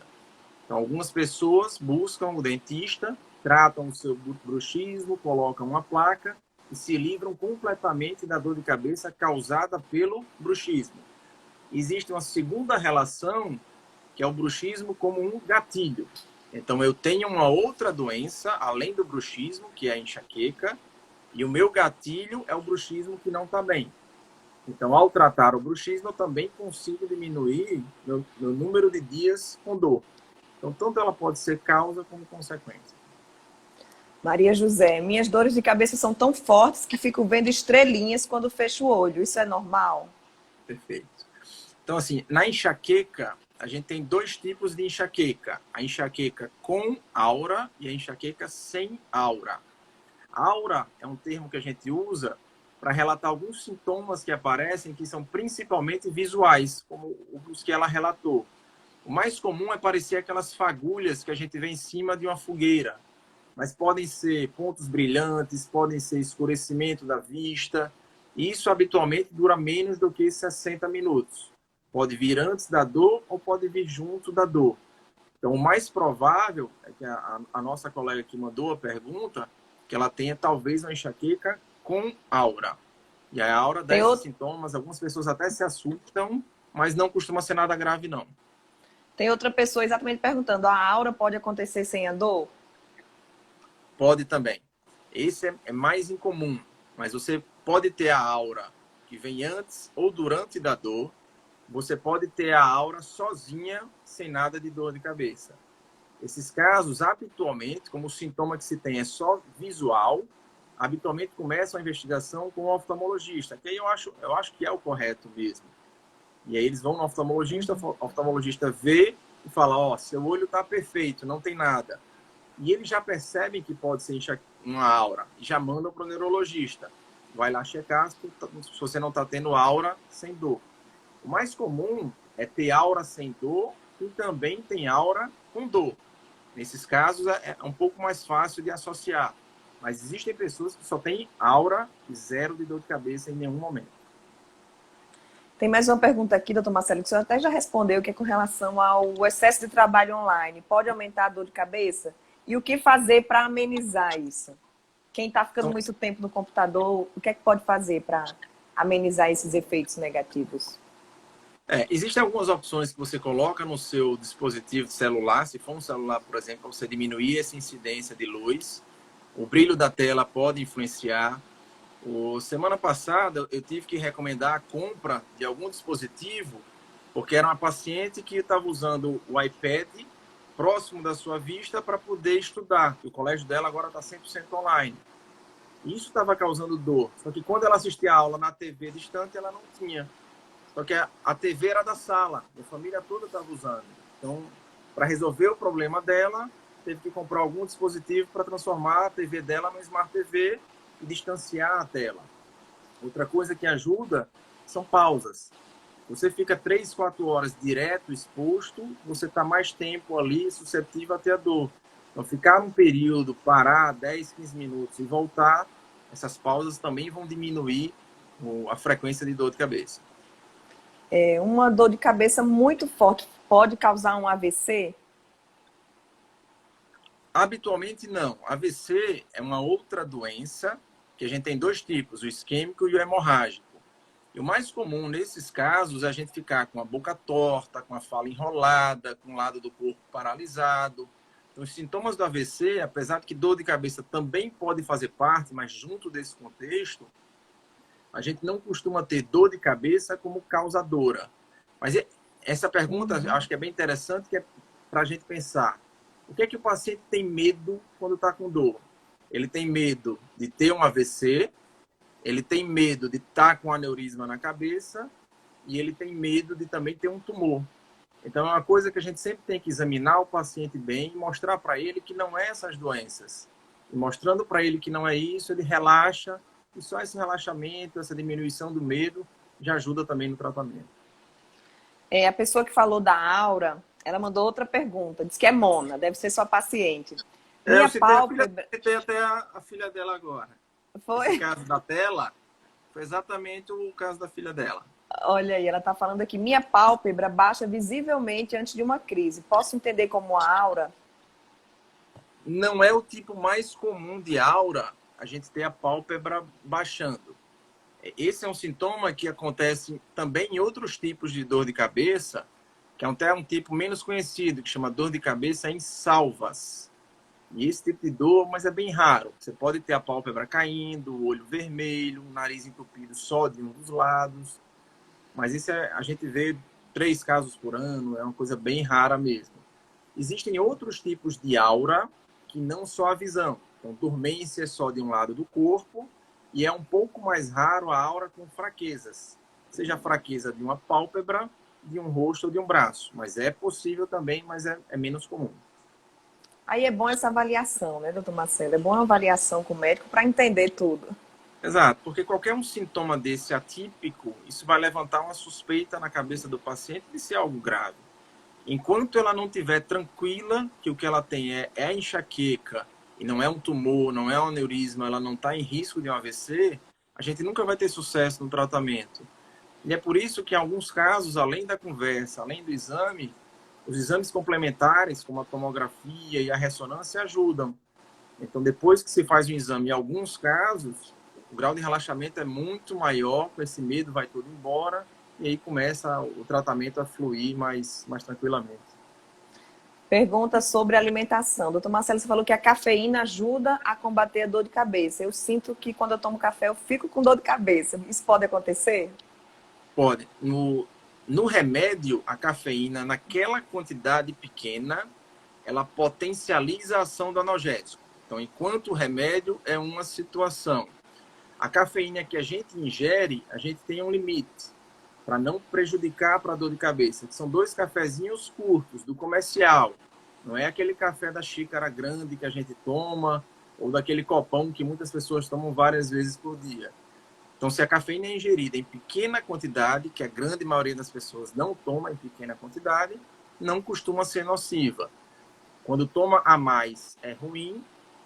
S2: Então algumas pessoas buscam o dentista, tratam o seu bruxismo, colocam uma placa e se livram completamente da dor de cabeça causada pelo bruxismo. Existe uma segunda relação, que é o bruxismo como um gatilho. Então, eu tenho uma outra doença, além do bruxismo, que é a enxaqueca, e o meu gatilho é o bruxismo que não está bem. Então, ao tratar o bruxismo, eu também consigo diminuir meu número de dias com dor. Então, tanto ela pode ser causa como consequência.
S1: Maria José, minhas dores de cabeça são tão fortes que fico vendo estrelinhas quando fecho o olho. Isso é normal?
S2: Perfeito. Então, assim, na enxaqueca, a gente tem 2 tipos de enxaqueca. A enxaqueca com aura e a enxaqueca sem aura. Aura é um termo que a gente usa para relatar alguns sintomas que aparecem que são principalmente visuais, como os que ela relatou. O mais comum é parecer aquelas fagulhas que a gente vê em cima de uma fogueira, mas podem ser pontos brilhantes, podem ser escurecimento da vista, e isso habitualmente dura menos do que 60 minutos. Pode vir antes da dor ou pode vir junto da dor. Então, o mais provável é que a nossa colega que mandou a pergunta, que ela tenha talvez uma enxaqueca com aura. E a aura dá esses sintomas, algumas pessoas até se assustam, mas não costuma ser nada grave, não.
S1: Tem outra pessoa exatamente perguntando, a aura pode acontecer sem a dor?
S2: Pode também. Esse é mais incomum, mas você pode ter a aura que vem antes ou durante da dor. Você pode ter a aura sozinha, sem nada de dor de cabeça. Esses casos, habitualmente, como o sintoma que se tem é só visual, habitualmente começam a investigação com o oftalmologista, que aí eu acho que é o correto mesmo. E aí eles vão no oftalmologista, o oftalmologista vê e fala, ó, seu olho está perfeito, não tem nada. E eles já percebem que pode ser uma aura e já mandam para o neurologista. Vai lá checar se você não está tendo aura sem dor. O mais comum é ter aura sem dor e também tem aura com dor. Nesses casos é um pouco mais fácil de associar. Mas existem pessoas que só têm aura e 0 de dor de cabeça em nenhum momento.
S1: Tem mais uma pergunta aqui, doutor Marcelo, que o senhor até já respondeu, que é com relação ao excesso de trabalho online. Pode aumentar a dor de cabeça? E o que fazer para amenizar isso? Quem está ficando muito tempo no computador, o que é que pode fazer para amenizar esses efeitos negativos?
S2: Existem algumas opções que você coloca no seu dispositivo celular. Se for um celular, por exemplo, você diminuir essa incidência de luz. O brilho da tela pode influenciar. Semana passada, eu tive que recomendar a compra de algum dispositivo, porque era uma paciente que estava usando o iPad próximo da sua vista para poder estudar. O colégio dela agora está 100% online. Isso estava causando dor. Só que quando ela assistia a aula na TV distante, ela não tinha. Só que a TV era da sala, a família toda estava usando. Então, para resolver o problema dela, teve que comprar algum dispositivo para transformar a TV dela no Smart TV e distanciar a tela. Outra coisa que ajuda são pausas. Você fica 3, 4 horas direto exposto, você está mais tempo ali suscetível a ter a dor. Então, ficar um período, parar 10, 15 minutos e voltar, essas pausas também vão diminuir a frequência de dor de cabeça.
S1: Uma dor de cabeça muito forte pode causar um AVC?
S2: Habitualmente não. AVC é uma outra doença que a gente tem 2 tipos, o isquêmico e o hemorrágico. E o mais comum nesses casos é a gente ficar com a boca torta, com a fala enrolada, com o lado do corpo paralisado. Então, os sintomas do AVC, apesar de que dor de cabeça também pode fazer parte, mas junto desse contexto, a gente não costuma ter dor de cabeça como causadora. Mas essa pergunta, acho que é bem interessante, que é para a gente pensar. O que é que o paciente tem medo quando está com dor? Ele tem medo de ter um AVC, ele tem medo de estar com aneurisma na cabeça e ele tem medo de também ter um tumor. Então, é uma coisa que a gente sempre tem que examinar o paciente bem e mostrar para ele que não é essas doenças. E mostrando para ele que não é isso, ele relaxa, e só esse relaxamento, essa diminuição do medo, já ajuda também no tratamento.
S1: A pessoa que falou da aura, ela mandou outra pergunta. Diz que é Mona, deve ser sua paciente.
S2: Eu citei até a filha dela agora.
S1: Foi?
S2: Esse caso da tela foi exatamente o caso da filha dela.
S1: Olha aí, ela está falando aqui. Minha pálpebra baixa visivelmente antes de uma crise. Posso entender como a aura?
S2: Não é o tipo mais comum de aura a gente ter a pálpebra baixando. Esse é um sintoma que acontece também em outros tipos de dor de cabeça, que é até um tipo menos conhecido, que chama dor de cabeça em salvas. E esse tipo de dor, mas é bem raro. Você pode ter a pálpebra caindo, o olho vermelho, o nariz entupido só de um dos lados. Mas isso a gente vê 3 casos por ano, é uma coisa bem rara mesmo. Existem outros tipos de aura que não só a visão. Então, dormência só de um lado do corpo, e é um pouco mais raro a aura com fraquezas. Seja a fraqueza de uma pálpebra, de um rosto ou de um braço. Mas é possível também, mas é menos comum.
S1: Aí é bom essa avaliação, né, doutor Marcelo? É bom uma avaliação com o médico para entender tudo.
S2: Exato, porque qualquer um sintoma desse atípico, isso vai levantar uma suspeita na cabeça do paciente de ser algo grave. Enquanto ela não estiver tranquila, que o que ela tem é a enxaqueca, e não é um tumor, não é um aneurisma, ela não está em risco de um AVC, a gente nunca vai ter sucesso no tratamento. E é por isso que em alguns casos, além da conversa, além do exame, os exames complementares, como a tomografia e a ressonância, ajudam. Então, depois que se faz o exame, em alguns casos, o grau de relaxamento é muito maior, esse medo vai todo embora, e aí começa o tratamento a fluir mais tranquilamente.
S1: Pergunta sobre alimentação. Doutor Marcelo, você falou que a cafeína ajuda a combater a dor de cabeça. Eu sinto que quando eu tomo café, eu fico com dor de cabeça. Isso pode acontecer?
S2: Pode. No remédio, a cafeína, naquela quantidade pequena, ela potencializa a ação do analgésico. Então, enquanto o remédio é uma situação. A cafeína que a gente ingere, a gente tem um limite, para não prejudicar para a dor de cabeça. São 2 cafezinhos curtos, do comercial. Não é aquele café da xícara grande que a gente toma, ou daquele copão que muitas pessoas tomam várias vezes por dia. Então, se a cafeína é ingerida em pequena quantidade, que a grande maioria das pessoas não toma em pequena quantidade, não costuma ser nociva. Quando toma a mais, é ruim.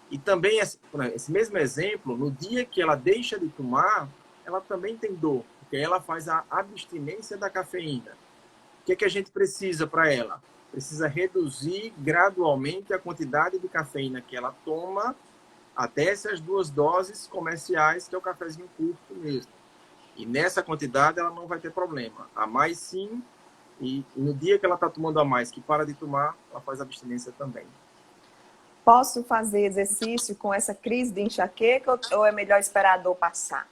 S2: E também, esse mesmo exemplo, no dia que ela deixa de tomar, ela também tem dor, porque ela faz a abstinência da cafeína. O que é que a gente precisa para ela? Precisa reduzir gradualmente a quantidade de cafeína que ela toma até essas 2 doses comerciais, que é o cafezinho curto mesmo. E nessa quantidade ela não vai ter problema. A mais sim, e no dia que ela está tomando a mais, que para de tomar, ela faz abstinência também.
S1: Posso fazer exercício com essa crise de enxaqueca ou é melhor esperar a dor passar?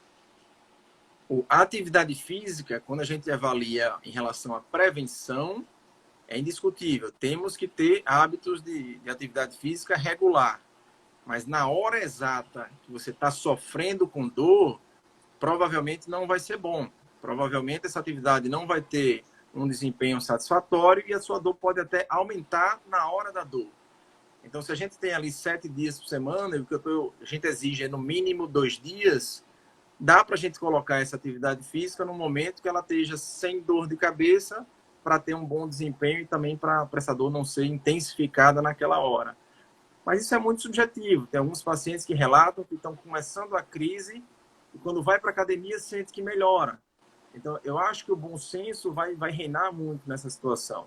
S2: A atividade física, quando a gente avalia em relação à prevenção, é indiscutível. Temos que ter hábitos de atividade física regular. Mas na hora exata que você está sofrendo com dor, provavelmente não vai ser bom. Provavelmente essa atividade não vai ter um desempenho satisfatório e a sua dor pode até aumentar na hora da dor. Então, se a gente tem ali 7 dias por semana, e o que a gente exige é no mínimo 2 dias, dá para a gente colocar essa atividade física no momento que ela esteja sem dor de cabeça, para ter um bom desempenho e também para essa dor não ser intensificada naquela hora. Mas isso é muito subjetivo. Tem alguns pacientes que relatam que estão começando a crise e quando vai para a academia sente que melhora. Então, eu acho que o bom senso vai reinar muito nessa situação.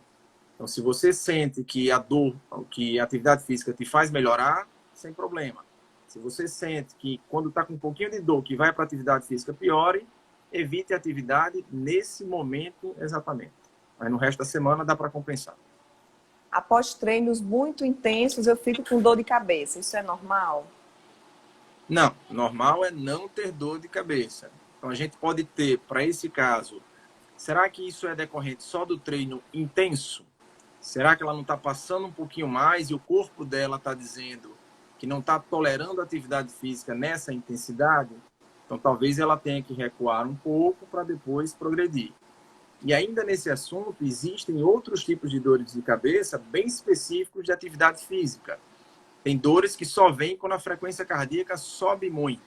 S2: Então, se você sente que a dor, que a atividade física te faz melhorar, sem problema. Se você sente que quando está com um pouquinho de dor, que vai para a atividade física piore, evite a atividade nesse momento exatamente. Mas no resto da semana dá para compensar.
S1: Após treinos muito intensos, eu fico com dor de cabeça. Isso é normal?
S2: Não, normal é não ter dor de cabeça. Então a gente pode ter, para esse caso, será que isso é decorrente só do treino intenso? Será que ela não está passando um pouquinho mais e o corpo dela está dizendo que não está tolerando a atividade física nessa intensidade? Então talvez ela tenha que recuar um pouco para depois progredir. E ainda nesse assunto, existem outros tipos de dores de cabeça bem específicos de atividade física. Tem dores que só vêm quando a frequência cardíaca sobe muito.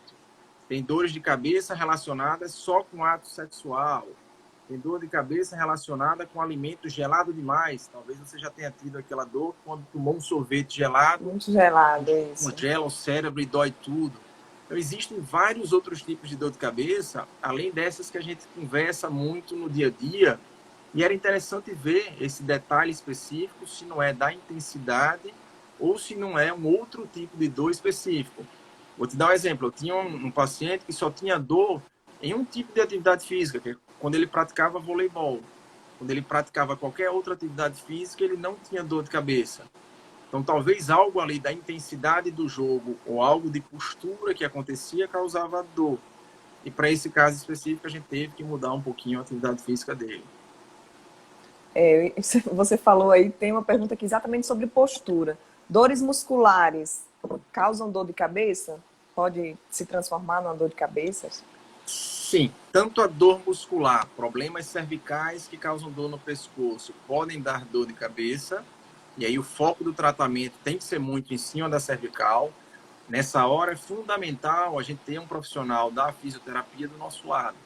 S2: Tem dores de cabeça relacionadas só com ato sexual. Tem dor de cabeça relacionada com alimento gelado demais. Talvez você já tenha tido aquela dor quando tomou um sorvete gelado.
S1: Muito gelado, isso.
S2: Congela o cérebro e dói tudo. Então, existem vários outros tipos de dor de cabeça, além dessas que a gente conversa muito no dia a dia. E era interessante ver esse detalhe específico, se não é da intensidade ou se não é um outro tipo de dor específico. Vou te dar um exemplo. Eu tinha um paciente que só tinha dor em um tipo de atividade física, que é quando ele praticava voleibol. Quando ele praticava qualquer outra atividade física, ele não tinha dor de cabeça. Então, talvez algo ali da intensidade do jogo ou algo de postura que acontecia causava dor. E para esse caso específico, a gente teve que mudar um pouquinho a atividade física dele.
S1: Você falou aí, tem uma pergunta aqui exatamente sobre postura. Dores musculares causam dor de cabeça? Pode se transformar numa dor de cabeça?
S2: Sim, tanto a dor muscular, problemas cervicais que causam dor no pescoço, podem dar dor de cabeça. E aí o foco do tratamento tem que ser muito em cima da cervical. Nessa hora é fundamental a gente ter um profissional da fisioterapia do nosso lado,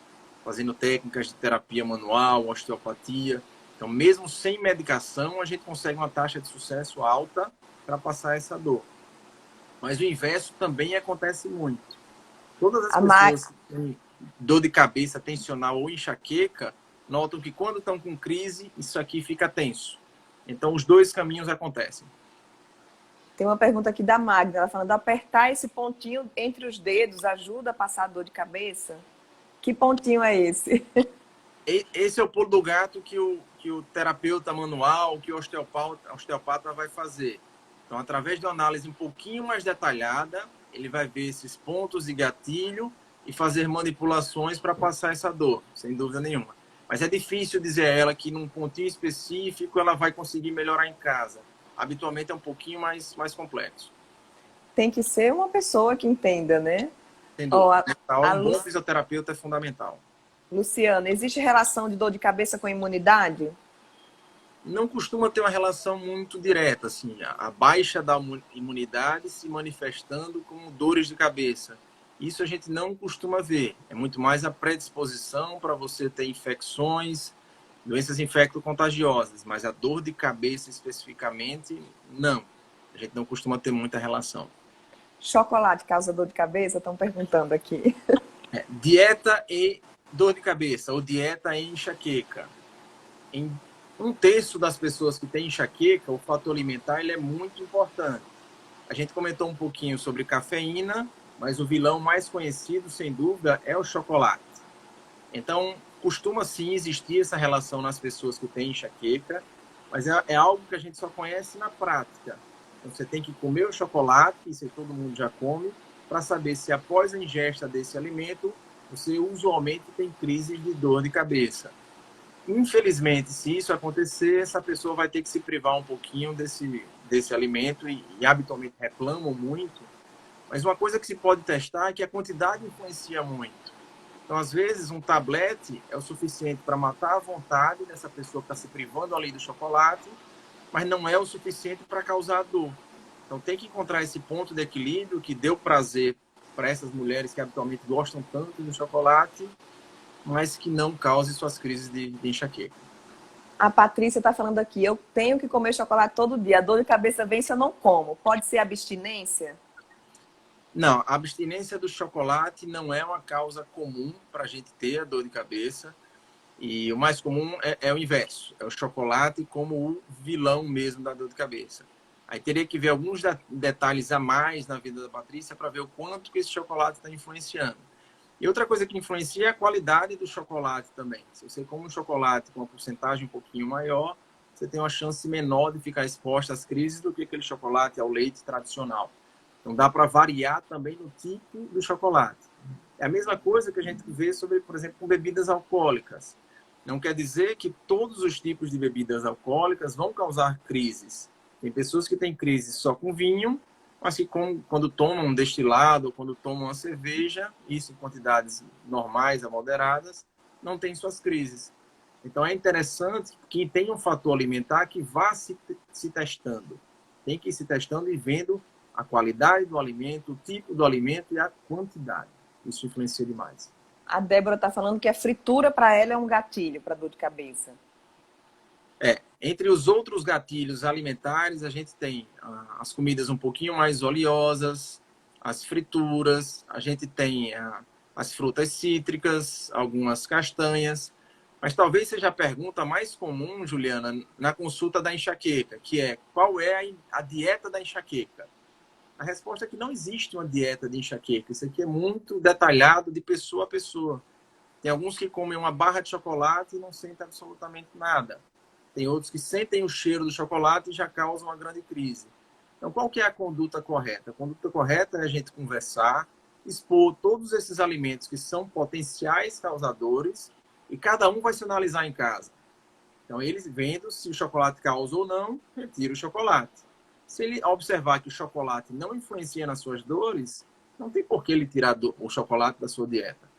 S2: fazendo técnicas de terapia manual, osteopatia. Então, mesmo sem medicação, a gente consegue uma taxa de sucesso alta para passar essa dor. Mas o inverso também acontece muito. Todas as pessoas que têm dor de cabeça tensional ou enxaqueca notam que quando estão com crise, isso aqui fica tenso. Então, os dois caminhos acontecem.
S1: Tem uma pergunta aqui da Magda, ela falando, apertar esse pontinho entre os dedos ajuda a passar a dor de cabeça? Que pontinho é esse?
S2: Esse é o pulo do gato que o terapeuta manual, que o osteopata vai fazer. Então, através de uma análise um pouquinho mais detalhada, ele vai ver esses pontos de gatilho e fazer manipulações para passar essa dor, sem dúvida nenhuma. Mas é difícil dizer a ela que num pontinho específico ela vai conseguir melhorar em casa. Habitualmente é um pouquinho mais complexo.
S1: Tem que ser uma pessoa que entenda, né?
S2: Sem dúvida.
S1: A
S2: Um bom fisioterapeuta é fundamental.
S1: Luciana, existe relação de dor de cabeça com imunidade?
S2: Não costuma ter uma relação muito direta, assim, a baixa da imunidade se manifestando como dores de cabeça. Isso a gente não costuma ver. É muito mais a predisposição para você ter infecções, doenças infecto-contagiosas, mas a dor de cabeça especificamente, não. A gente não costuma ter muita relação.
S1: Chocolate causa dor de cabeça? Estão perguntando aqui.
S2: Dieta e dor de cabeça, ou dieta e enxaqueca. Em 1/3 das pessoas que têm enxaqueca, o fator alimentar ele é muito importante. A gente comentou um pouquinho sobre cafeína, mas o vilão mais conhecido, sem dúvida, é o chocolate. Então, costuma sim existir essa relação nas pessoas que têm enxaqueca, mas é algo que a gente só conhece na prática. Então, você tem que comer o chocolate, isso todo mundo já come, para saber se após a ingesta desse alimento, você usualmente tem crises de dor de cabeça. Infelizmente, se isso acontecer, essa pessoa vai ter que se privar um pouquinho desse alimento e habitualmente reclamam muito. Mas uma coisa que se pode testar é que a quantidade influencia muito. Então, às vezes, um tablete é o suficiente para matar a vontade dessa pessoa que está se privando ali do chocolate, mas não é o suficiente para causar dor. Então, tem que encontrar esse ponto de equilíbrio que dê o prazer para essas mulheres que habitualmente gostam tanto do chocolate, mas que não cause suas crises de enxaqueca.
S1: A Patrícia está falando aqui, eu tenho que comer chocolate todo dia, a dor de cabeça vem se eu não como. Pode ser abstinência?
S2: Não, a abstinência do chocolate não é uma causa comum para a gente ter a dor de cabeça. E o mais comum é o inverso, é o chocolate como o vilão mesmo da dor de cabeça. Aí teria que ver alguns detalhes a mais na vida da Patrícia para ver o quanto que esse chocolate está influenciando. E outra coisa que influencia é a qualidade do chocolate também. Se você come um chocolate com uma porcentagem um pouquinho maior, você tem uma chance menor de ficar exposta às crises do que aquele chocolate ao leite tradicional. Então dá para variar também no tipo do chocolate. É a mesma coisa que a gente vê sobre, por exemplo, com bebidas alcoólicas. Não quer dizer que todos os tipos de bebidas alcoólicas vão causar crises. Tem pessoas que têm crise só com vinho, mas que quando tomam um destilado ou quando tomam uma cerveja, isso em quantidades normais a moderadas, não tem suas crises. Então é interessante que tenha um fator alimentar que vá se testando. Tem que ir se testando e vendo a qualidade do alimento, o tipo do alimento e a quantidade. Isso influencia demais.
S1: A Débora está falando que a fritura para ela é um gatilho para dor de cabeça.
S2: Entre os outros gatilhos alimentares, a gente tem as comidas um pouquinho mais oleosas, as frituras, a gente tem as frutas cítricas, algumas castanhas. Mas talvez seja a pergunta mais comum, Juliana, na consulta da enxaqueca, que é: qual é a dieta da enxaqueca? A resposta é que não existe uma dieta de enxaqueca. Isso aqui é muito detalhado de pessoa a pessoa. Tem alguns que comem uma barra de chocolate e não sentem absolutamente nada. Tem outros que sentem o cheiro do chocolate e já causam uma grande crise. Então, qual que é a conduta correta? A conduta correta é a gente conversar, expor todos esses alimentos que são potenciais causadores e cada um vai se analisar em casa. Então, eles vendo se o chocolate causa ou não, retira o chocolate. Se ele observar que o chocolate não influencia nas suas dores, não tem por que ele tirar o chocolate da sua dieta.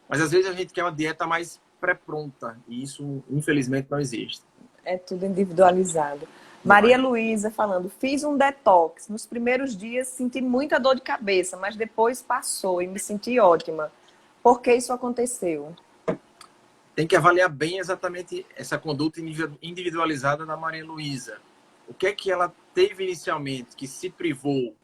S2: Mas, às vezes, a gente quer uma dieta mais pré-pronta e isso, infelizmente, não existe.
S1: É tudo individualizado. Maria Luísa falando: fiz um detox. Nos primeiros dias senti muita dor de cabeça, mas depois passou e me senti ótima. Por que isso aconteceu?
S2: Tem que avaliar bem exatamente essa conduta individualizada da Maria Luísa. O que é que ela teve inicialmente que se privou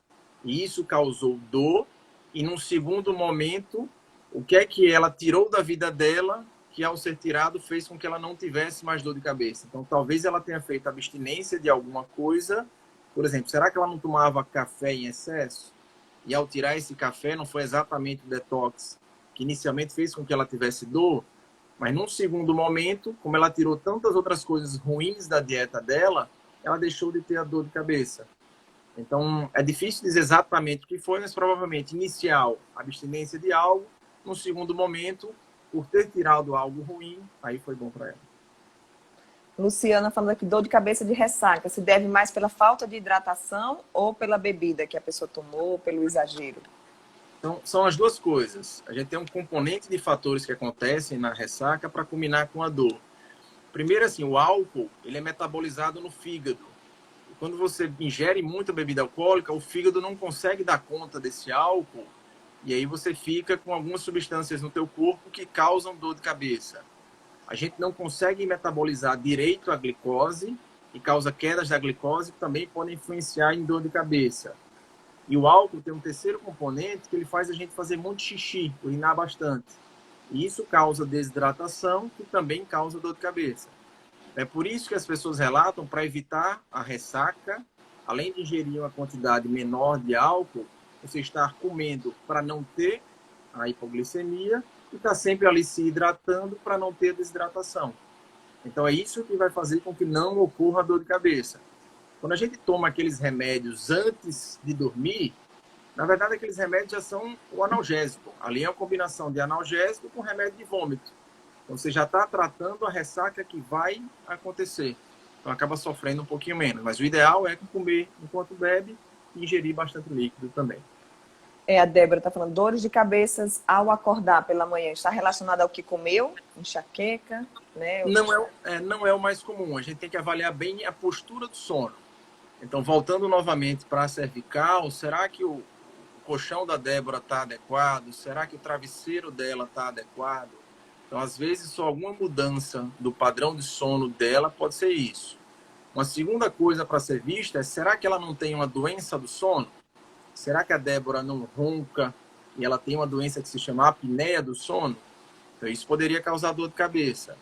S2: e isso causou dor? E num segundo momento, o que é que ela tirou da vida dela que ao ser tirado fez com que ela não tivesse mais dor de cabeça? Então, talvez ela tenha feito abstinência de alguma coisa. Por exemplo, será que ela não tomava café em excesso? E ao tirar esse café, não foi exatamente o detox que inicialmente fez com que ela tivesse dor? Mas num segundo momento, como ela tirou tantas outras coisas ruins da dieta dela, ela deixou de ter a dor de cabeça. Então, é difícil dizer exatamente o que foi, mas provavelmente inicial, abstinência de algo. No segundo momento, por ter tirado algo ruim, aí foi bom para ela.
S1: Luciana falando aqui: dor de cabeça de ressaca se deve mais pela falta de hidratação ou pela bebida que a pessoa tomou, pelo exagero?
S2: Então, são as duas coisas. A gente tem um componente de fatores que acontecem na ressaca para combinar com a dor. Primeiro, assim, o álcool, ele é metabolizado no fígado. E quando você ingere muita bebida alcoólica, o fígado não consegue dar conta desse álcool e aí você fica com algumas substâncias no teu corpo que causam dor de cabeça. A gente não consegue metabolizar direito a glicose e causa quedas da glicose que também podem influenciar em dor de cabeça. E o álcool tem um terceiro componente que ele faz a gente fazer muito xixi, urinar bastante. E isso causa desidratação, que também causa dor de cabeça. É por isso que as pessoas relatam, para evitar a ressaca, além de ingerir uma quantidade menor de álcool, você estar comendo para não ter a hipoglicemia e estar sempre ali se hidratando para não ter desidratação. Então é isso que vai fazer com que não ocorra dor de cabeça. Quando a gente toma aqueles remédios antes de dormir, na verdade aqueles remédios já são o analgésico. Ali é uma combinação de analgésico com remédio de vômito. Então você já está tratando a ressaca que vai acontecer. Então acaba sofrendo um pouquinho menos. Mas o ideal é comer enquanto bebe e ingerir bastante líquido também.
S1: A Débora está falando: dores de cabeça ao acordar pela manhã. Está relacionado ao que comeu? Enxaqueca? Né?
S2: Não é o mais comum. A gente tem que avaliar bem a postura do sono. Então, voltando novamente para a cervical, será que o colchão da Débora está adequado? Será que o travesseiro dela está adequado? Então, às vezes, só alguma mudança do padrão de sono dela pode ser isso. Uma segunda coisa para ser vista é: será que ela não tem uma doença do sono? Será que a Débora não ronca e ela tem uma doença que se chama apneia do sono? Então, isso poderia causar dor de cabeça.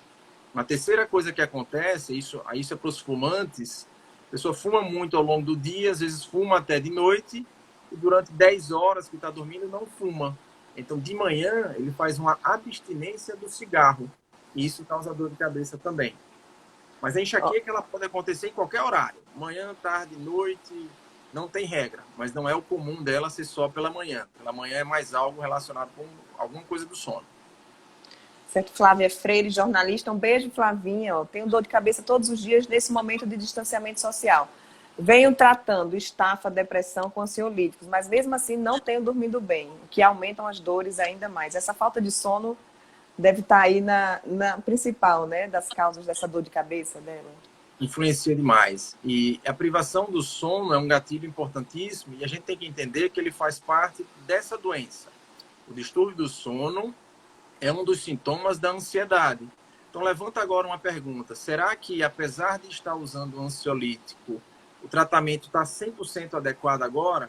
S2: Uma terceira coisa que acontece, isso é para os fumantes: a pessoa fuma muito ao longo do dia, às vezes fuma até de noite, e durante 10 horas que está dormindo não fuma. Então, de manhã, ele faz uma abstinência do cigarro. E isso causa dor de cabeça também. Mas a
S1: Ó,
S2: enxaqueca ela pode acontecer em qualquer horário. Manhã, tarde, noite, não tem regra. Mas não é o comum dela ser só pela manhã. Pela manhã é mais algo relacionado com alguma coisa do sono.
S1: certo, Flávia Freire, jornalista. Um beijo, Flavinha. Ó. Tenho dor de cabeça todos os dias nesse momento de distanciamento social. Venho tratando estafa, depressão com ansiolíticos, mas mesmo assim não tenho dormido bem, o que aumentam as dores ainda mais. Essa falta de sono deve estar aí na principal, né, das causas dessa dor de cabeça dela.
S2: Influencia demais. E a privação do sono é um gatilho importantíssimo e a gente tem que entender que ele faz parte dessa doença. O distúrbio do sono é um dos sintomas da ansiedade. Então, levanta agora uma pergunta. Será que, apesar de estar usando um ansiolítico, o tratamento está 100% adequado agora?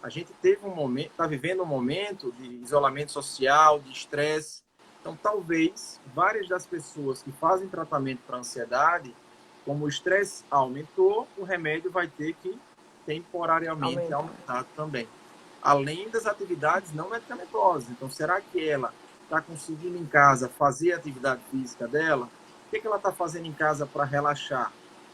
S2: A gente teve um momento, está vivendo um momento de isolamento social, de estresse. Então, talvez, várias das pessoas que fazem tratamento para ansiedade, como o estresse aumentou, o remédio vai ter que temporariamente aumentar também. Além das atividades não medicamentosas. Então, será que ela está conseguindo em casa fazer a atividade física dela? O que ela está fazendo em casa para relaxar?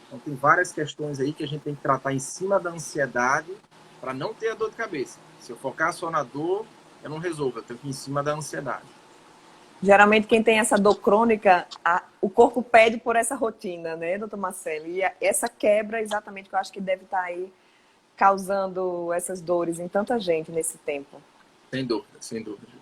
S2: Então, tem várias questões aí que a gente tem que tratar em cima da ansiedade para não ter a dor de cabeça. Se eu focar só na dor, eu não resolvo, eu tenho que ir em cima da ansiedade.
S1: Geralmente quem tem essa dor crônica, o corpo pede por essa rotina, né, doutor Marcelo? E essa quebra exatamente que eu acho que deve estar aí causando essas dores em tanta gente nesse tempo.
S2: Sem dúvida, sem dúvida.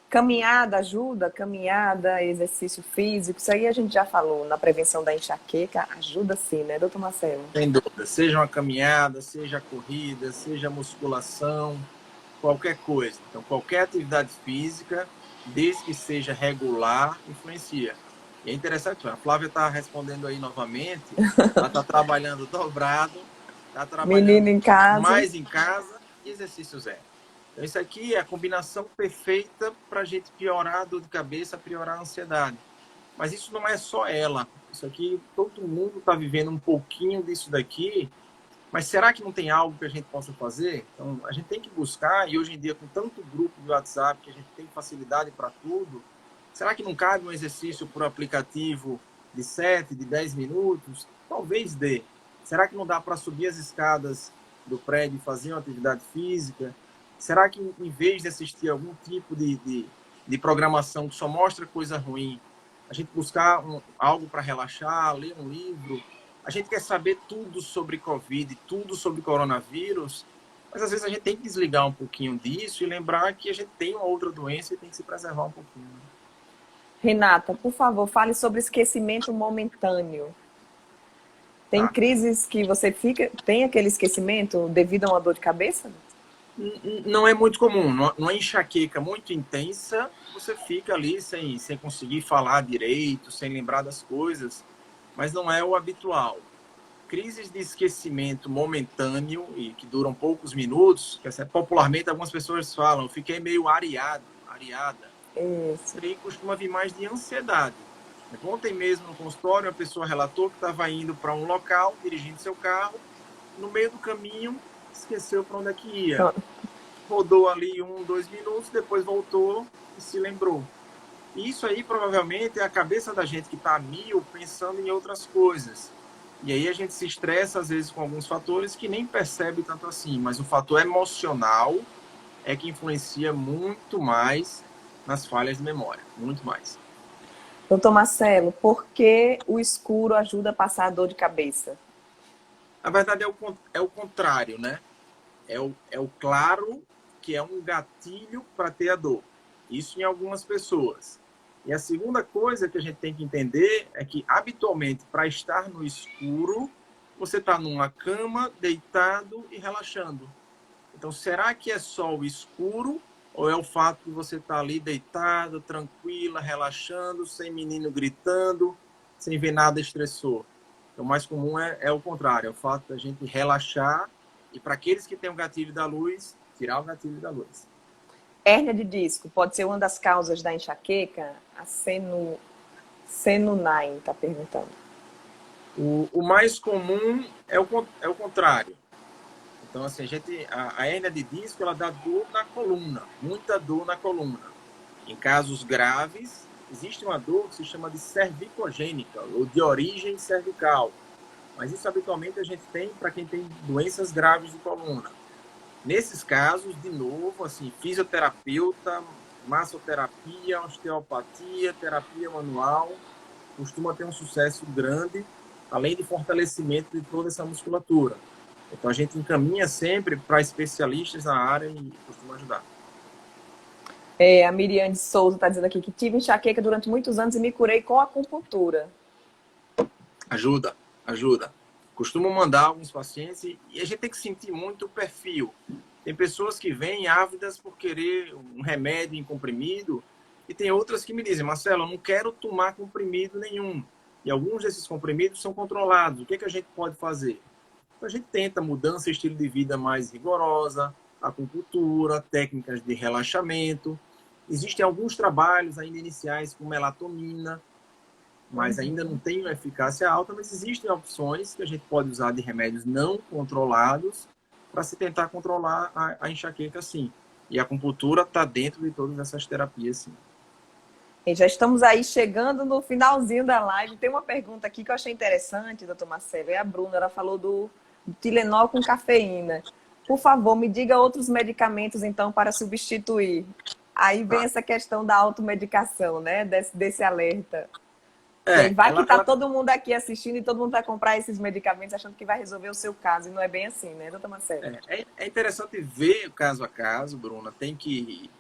S1: Caminhada ajuda, caminhada, exercício físico, isso aí a gente já falou, na prevenção da enxaqueca, ajuda sim, né, doutor Marcelo?
S2: Sem dúvida, seja uma caminhada, seja corrida, seja musculação, qualquer coisa. Então, qualquer atividade física, desde que seja regular, influencia. E é interessante, a Flávia está respondendo aí novamente, ela está trabalhando dobrado, está
S1: Menino
S2: trabalhando
S1: em casa.
S2: mais em casa e exercício zero. Então, isso aqui é a combinação perfeita para a gente piorar a dor de cabeça, piorar a ansiedade. Mas isso não é só ela. Isso aqui, todo mundo está vivendo um pouquinho disso daqui. Mas será que não tem algo que a gente possa fazer? Então, a gente tem que buscar, e hoje em dia, com tanto grupo de WhatsApp, que a gente tem facilidade para tudo, será que não cabe um exercício por aplicativo de 7, de 10 minutos? Talvez dê. Será que não dá para subir as escadas do prédio e fazer uma atividade física? Será que, em vez de assistir algum tipo de programação que só mostra coisa ruim, a gente buscar algo para relaxar, ler um livro? A gente quer saber tudo sobre Covid, tudo sobre coronavírus, mas às vezes a gente tem que desligar um pouquinho disso e lembrar que a gente tem uma outra doença e tem que se preservar um pouquinho.
S1: Renata, por favor, fale sobre esquecimento momentâneo. Tem
S2: Tá?
S1: crises que você tem aquele esquecimento devido a uma dor de cabeça?
S2: Não é muito comum. Numa enxaqueca muito intensa, você fica ali sem conseguir falar direito, sem lembrar das coisas, mas não é o habitual. Crises de esquecimento momentâneo e que duram poucos minutos, que popularmente algumas pessoas falam, eu fiquei meio areada.
S1: Isso.
S2: E costuma vir mais de ansiedade. Ontem mesmo no consultório, a pessoa relatou que estava indo para um local, dirigindo seu carro, no meio do caminho, esqueceu para onde é que ia. Rodou ali 2 minutos, depois voltou e se lembrou. E isso aí provavelmente é a cabeça da gente que está a mil pensando em outras coisas. E aí a gente se estressa às vezes com alguns fatores que nem percebe tanto assim, mas o fator emocional é que influencia muito mais nas falhas de memória, muito mais.
S1: Doutor Marcelo, por que o escuro ajuda a passar a dor de cabeça?
S2: Na verdade é o contrário, né? É o claro que é um gatilho para ter a dor. Isso em algumas pessoas. E a segunda coisa que a gente tem que entender é que, habitualmente, para estar no escuro, você está numa cama, deitado e relaxando. Então, será que é só o escuro ou é o fato de você estar ali deitado, tranquila, relaxando, sem menino gritando, sem ver nada estressor? Então, o mais comum é o contrário, é o fato da gente relaxar e, para aqueles que têm o gatilho da luz, tirar o gatilho da luz.
S1: Hérnia de disco pode ser uma das causas da enxaqueca? A Senunain está perguntando.
S2: O mais comum é o contrário. Então, assim, a hérnia de disco, ela dá dor na coluna, muita dor na coluna. Em casos graves, existe uma dor que se chama de cervicogênica, ou de origem cervical. Mas isso habitualmente a gente tem para quem tem doenças graves de coluna. Nesses casos, de novo, assim, fisioterapeuta, massoterapia, osteopatia, terapia manual, costuma ter um sucesso grande, além de fortalecimento de toda essa musculatura. Então, a gente encaminha sempre para especialistas na área e costuma ajudar.
S1: A Miriam de Souza está dizendo aqui que tive enxaqueca durante muitos anos e me curei com acupuntura.
S2: Ajuda, ajuda. Costumo mandar alguns pacientes e a gente tem que sentir muito o perfil. Tem pessoas que vêm ávidas por querer um remédio em comprimido e tem outras que me dizem, Marcelo, eu não quero tomar comprimido nenhum. E alguns desses comprimidos são controlados. O que a gente pode fazer? A gente tenta mudança de estilo de vida mais rigorosa, acupuntura, técnicas de relaxamento. Existem alguns trabalhos ainda iniciais com melatonina, mas ainda não tem uma eficácia alta, mas existem opções que a gente pode usar de remédios não controlados para se tentar controlar a enxaqueca, sim. E a acupuntura está dentro de todas essas terapias, sim.
S1: E já estamos aí chegando no finalzinho da live. Tem uma pergunta aqui que eu achei interessante, doutor Marcelo. É a Bruna, ela falou do Tilenol com cafeína. Por favor, me diga outros medicamentos, então, para substituir. Aí vem essa questão da automedicação, né? Desse alerta. Vai que tá todo mundo aqui assistindo e todo mundo vai comprar esses medicamentos achando que vai resolver o seu caso. E não é bem assim, né, doutor Marcelo?
S2: É interessante ver caso a caso, Bruna. Tem que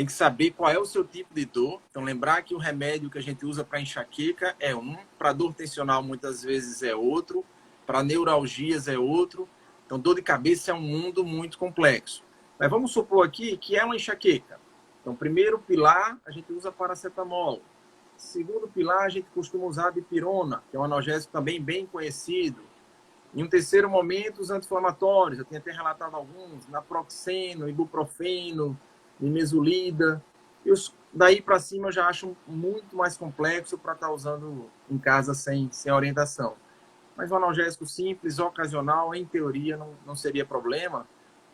S2: saber qual é o seu tipo de dor. Então, lembrar que o remédio que a gente usa para enxaqueca é um, para dor tensional muitas vezes é outro, para neuralgias é outro. Então, dor de cabeça é um mundo muito complexo. Mas vamos supor aqui que é uma enxaqueca. Então, primeiro pilar, a gente usa paracetamol. Segundo pilar, a gente costuma usar dipirona, que é um analgésico também bem conhecido. Em um terceiro momento, os anti-inflamatórios. Eu tenho até relatado alguns, naproxeno, ibuprofeno, nimesulida. Daí para cima eu já acho muito mais complexo para estar usando em casa sem orientação. Mas um analgésico simples, ocasional, em teoria, não seria problema.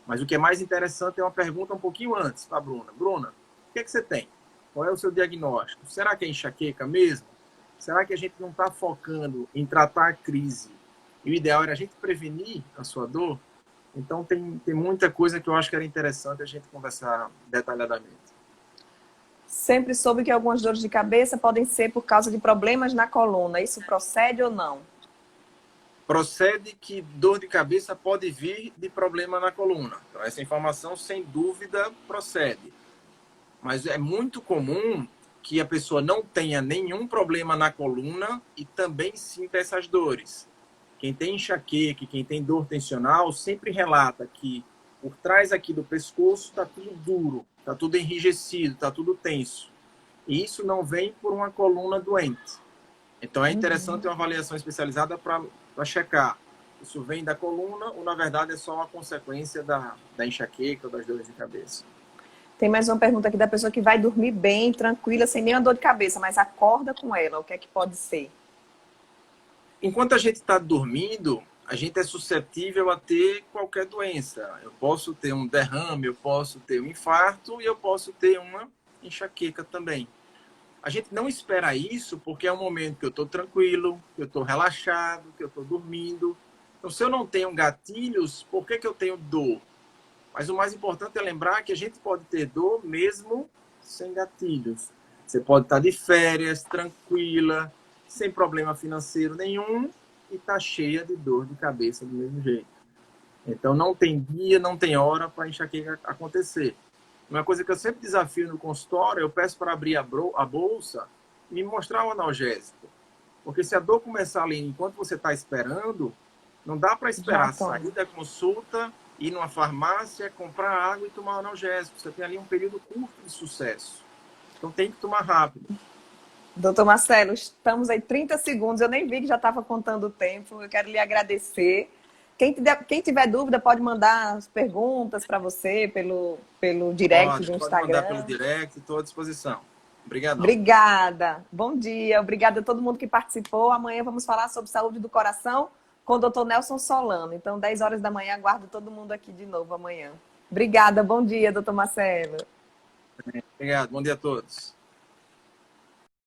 S2: Mas o que é mais interessante é uma pergunta um pouquinho antes para a Bruna. Bruna, o que você tem? Qual é o seu diagnóstico? Será que é enxaqueca mesmo? Será que a gente não está focando em tratar a crise? E o ideal era a gente prevenir a sua dor? Então, tem muita coisa que eu acho que era interessante a gente conversar detalhadamente.
S1: Sempre soube que algumas dores de cabeça podem ser por causa de problemas na coluna. Isso procede ou não?
S2: Procede que dor de cabeça pode vir de problema na coluna. Então, essa informação, sem dúvida, procede. Mas é muito comum que a pessoa não tenha nenhum problema na coluna e também sinta essas dores. Quem tem enxaqueca, quem tem dor tensional, sempre relata que por trás aqui do pescoço está tudo duro, está tudo enrijecido, está tudo tenso. E isso não vem por uma coluna doente. Então é interessante uma avaliação especializada para checar. Isso vem da coluna ou, na verdade, é só uma consequência da enxaqueca ou das dores de cabeça.
S1: Tem mais uma pergunta aqui da pessoa que vai dormir bem, tranquila, sem nenhuma dor de cabeça, mas acorda com ela. O que é que pode ser?
S2: Enquanto a gente está dormindo, a gente é suscetível a ter qualquer doença. Eu posso ter um derrame, eu posso ter um infarto e eu posso ter uma enxaqueca também. A gente não espera isso porque é um momento que eu estou tranquilo, que eu estou relaxado, que eu estou dormindo. Então, se eu não tenho gatilhos, por que eu tenho dor? Mas o mais importante é lembrar que a gente pode ter dor mesmo sem gatilhos. Você pode estar de férias, tranquila, sem problema financeiro nenhum e está cheia de dor de cabeça do mesmo jeito. Então, não tem dia, não tem hora para a enxaqueca acontecer. Uma coisa que eu sempre desafio no consultório, eu peço para abrir a bolsa e me mostrar o analgésico. Porque se a dor começar ali enquanto você está esperando, não dá para esperar sair da consulta, ir numa farmácia, comprar água e tomar analgésico. Você tem ali um período curto de sucesso. Então tem que tomar rápido.
S1: Doutor Marcelo, estamos aí 30 segundos. Eu nem vi que já estava contando o tempo. Eu quero lhe agradecer. Quem tiver dúvida pode mandar as perguntas para você pelo direct do Instagram.
S2: Pode mandar pelo direct, estou à disposição. Obrigado.
S1: Obrigada. Bom dia. Obrigada a todo mundo que participou. Amanhã vamos falar sobre saúde do coração com o doutor Nelson Solano. Então, 10 horas da manhã, aguardo todo mundo aqui de novo amanhã. Obrigada, bom dia, doutor Marcelo.
S2: Obrigado, bom dia a todos.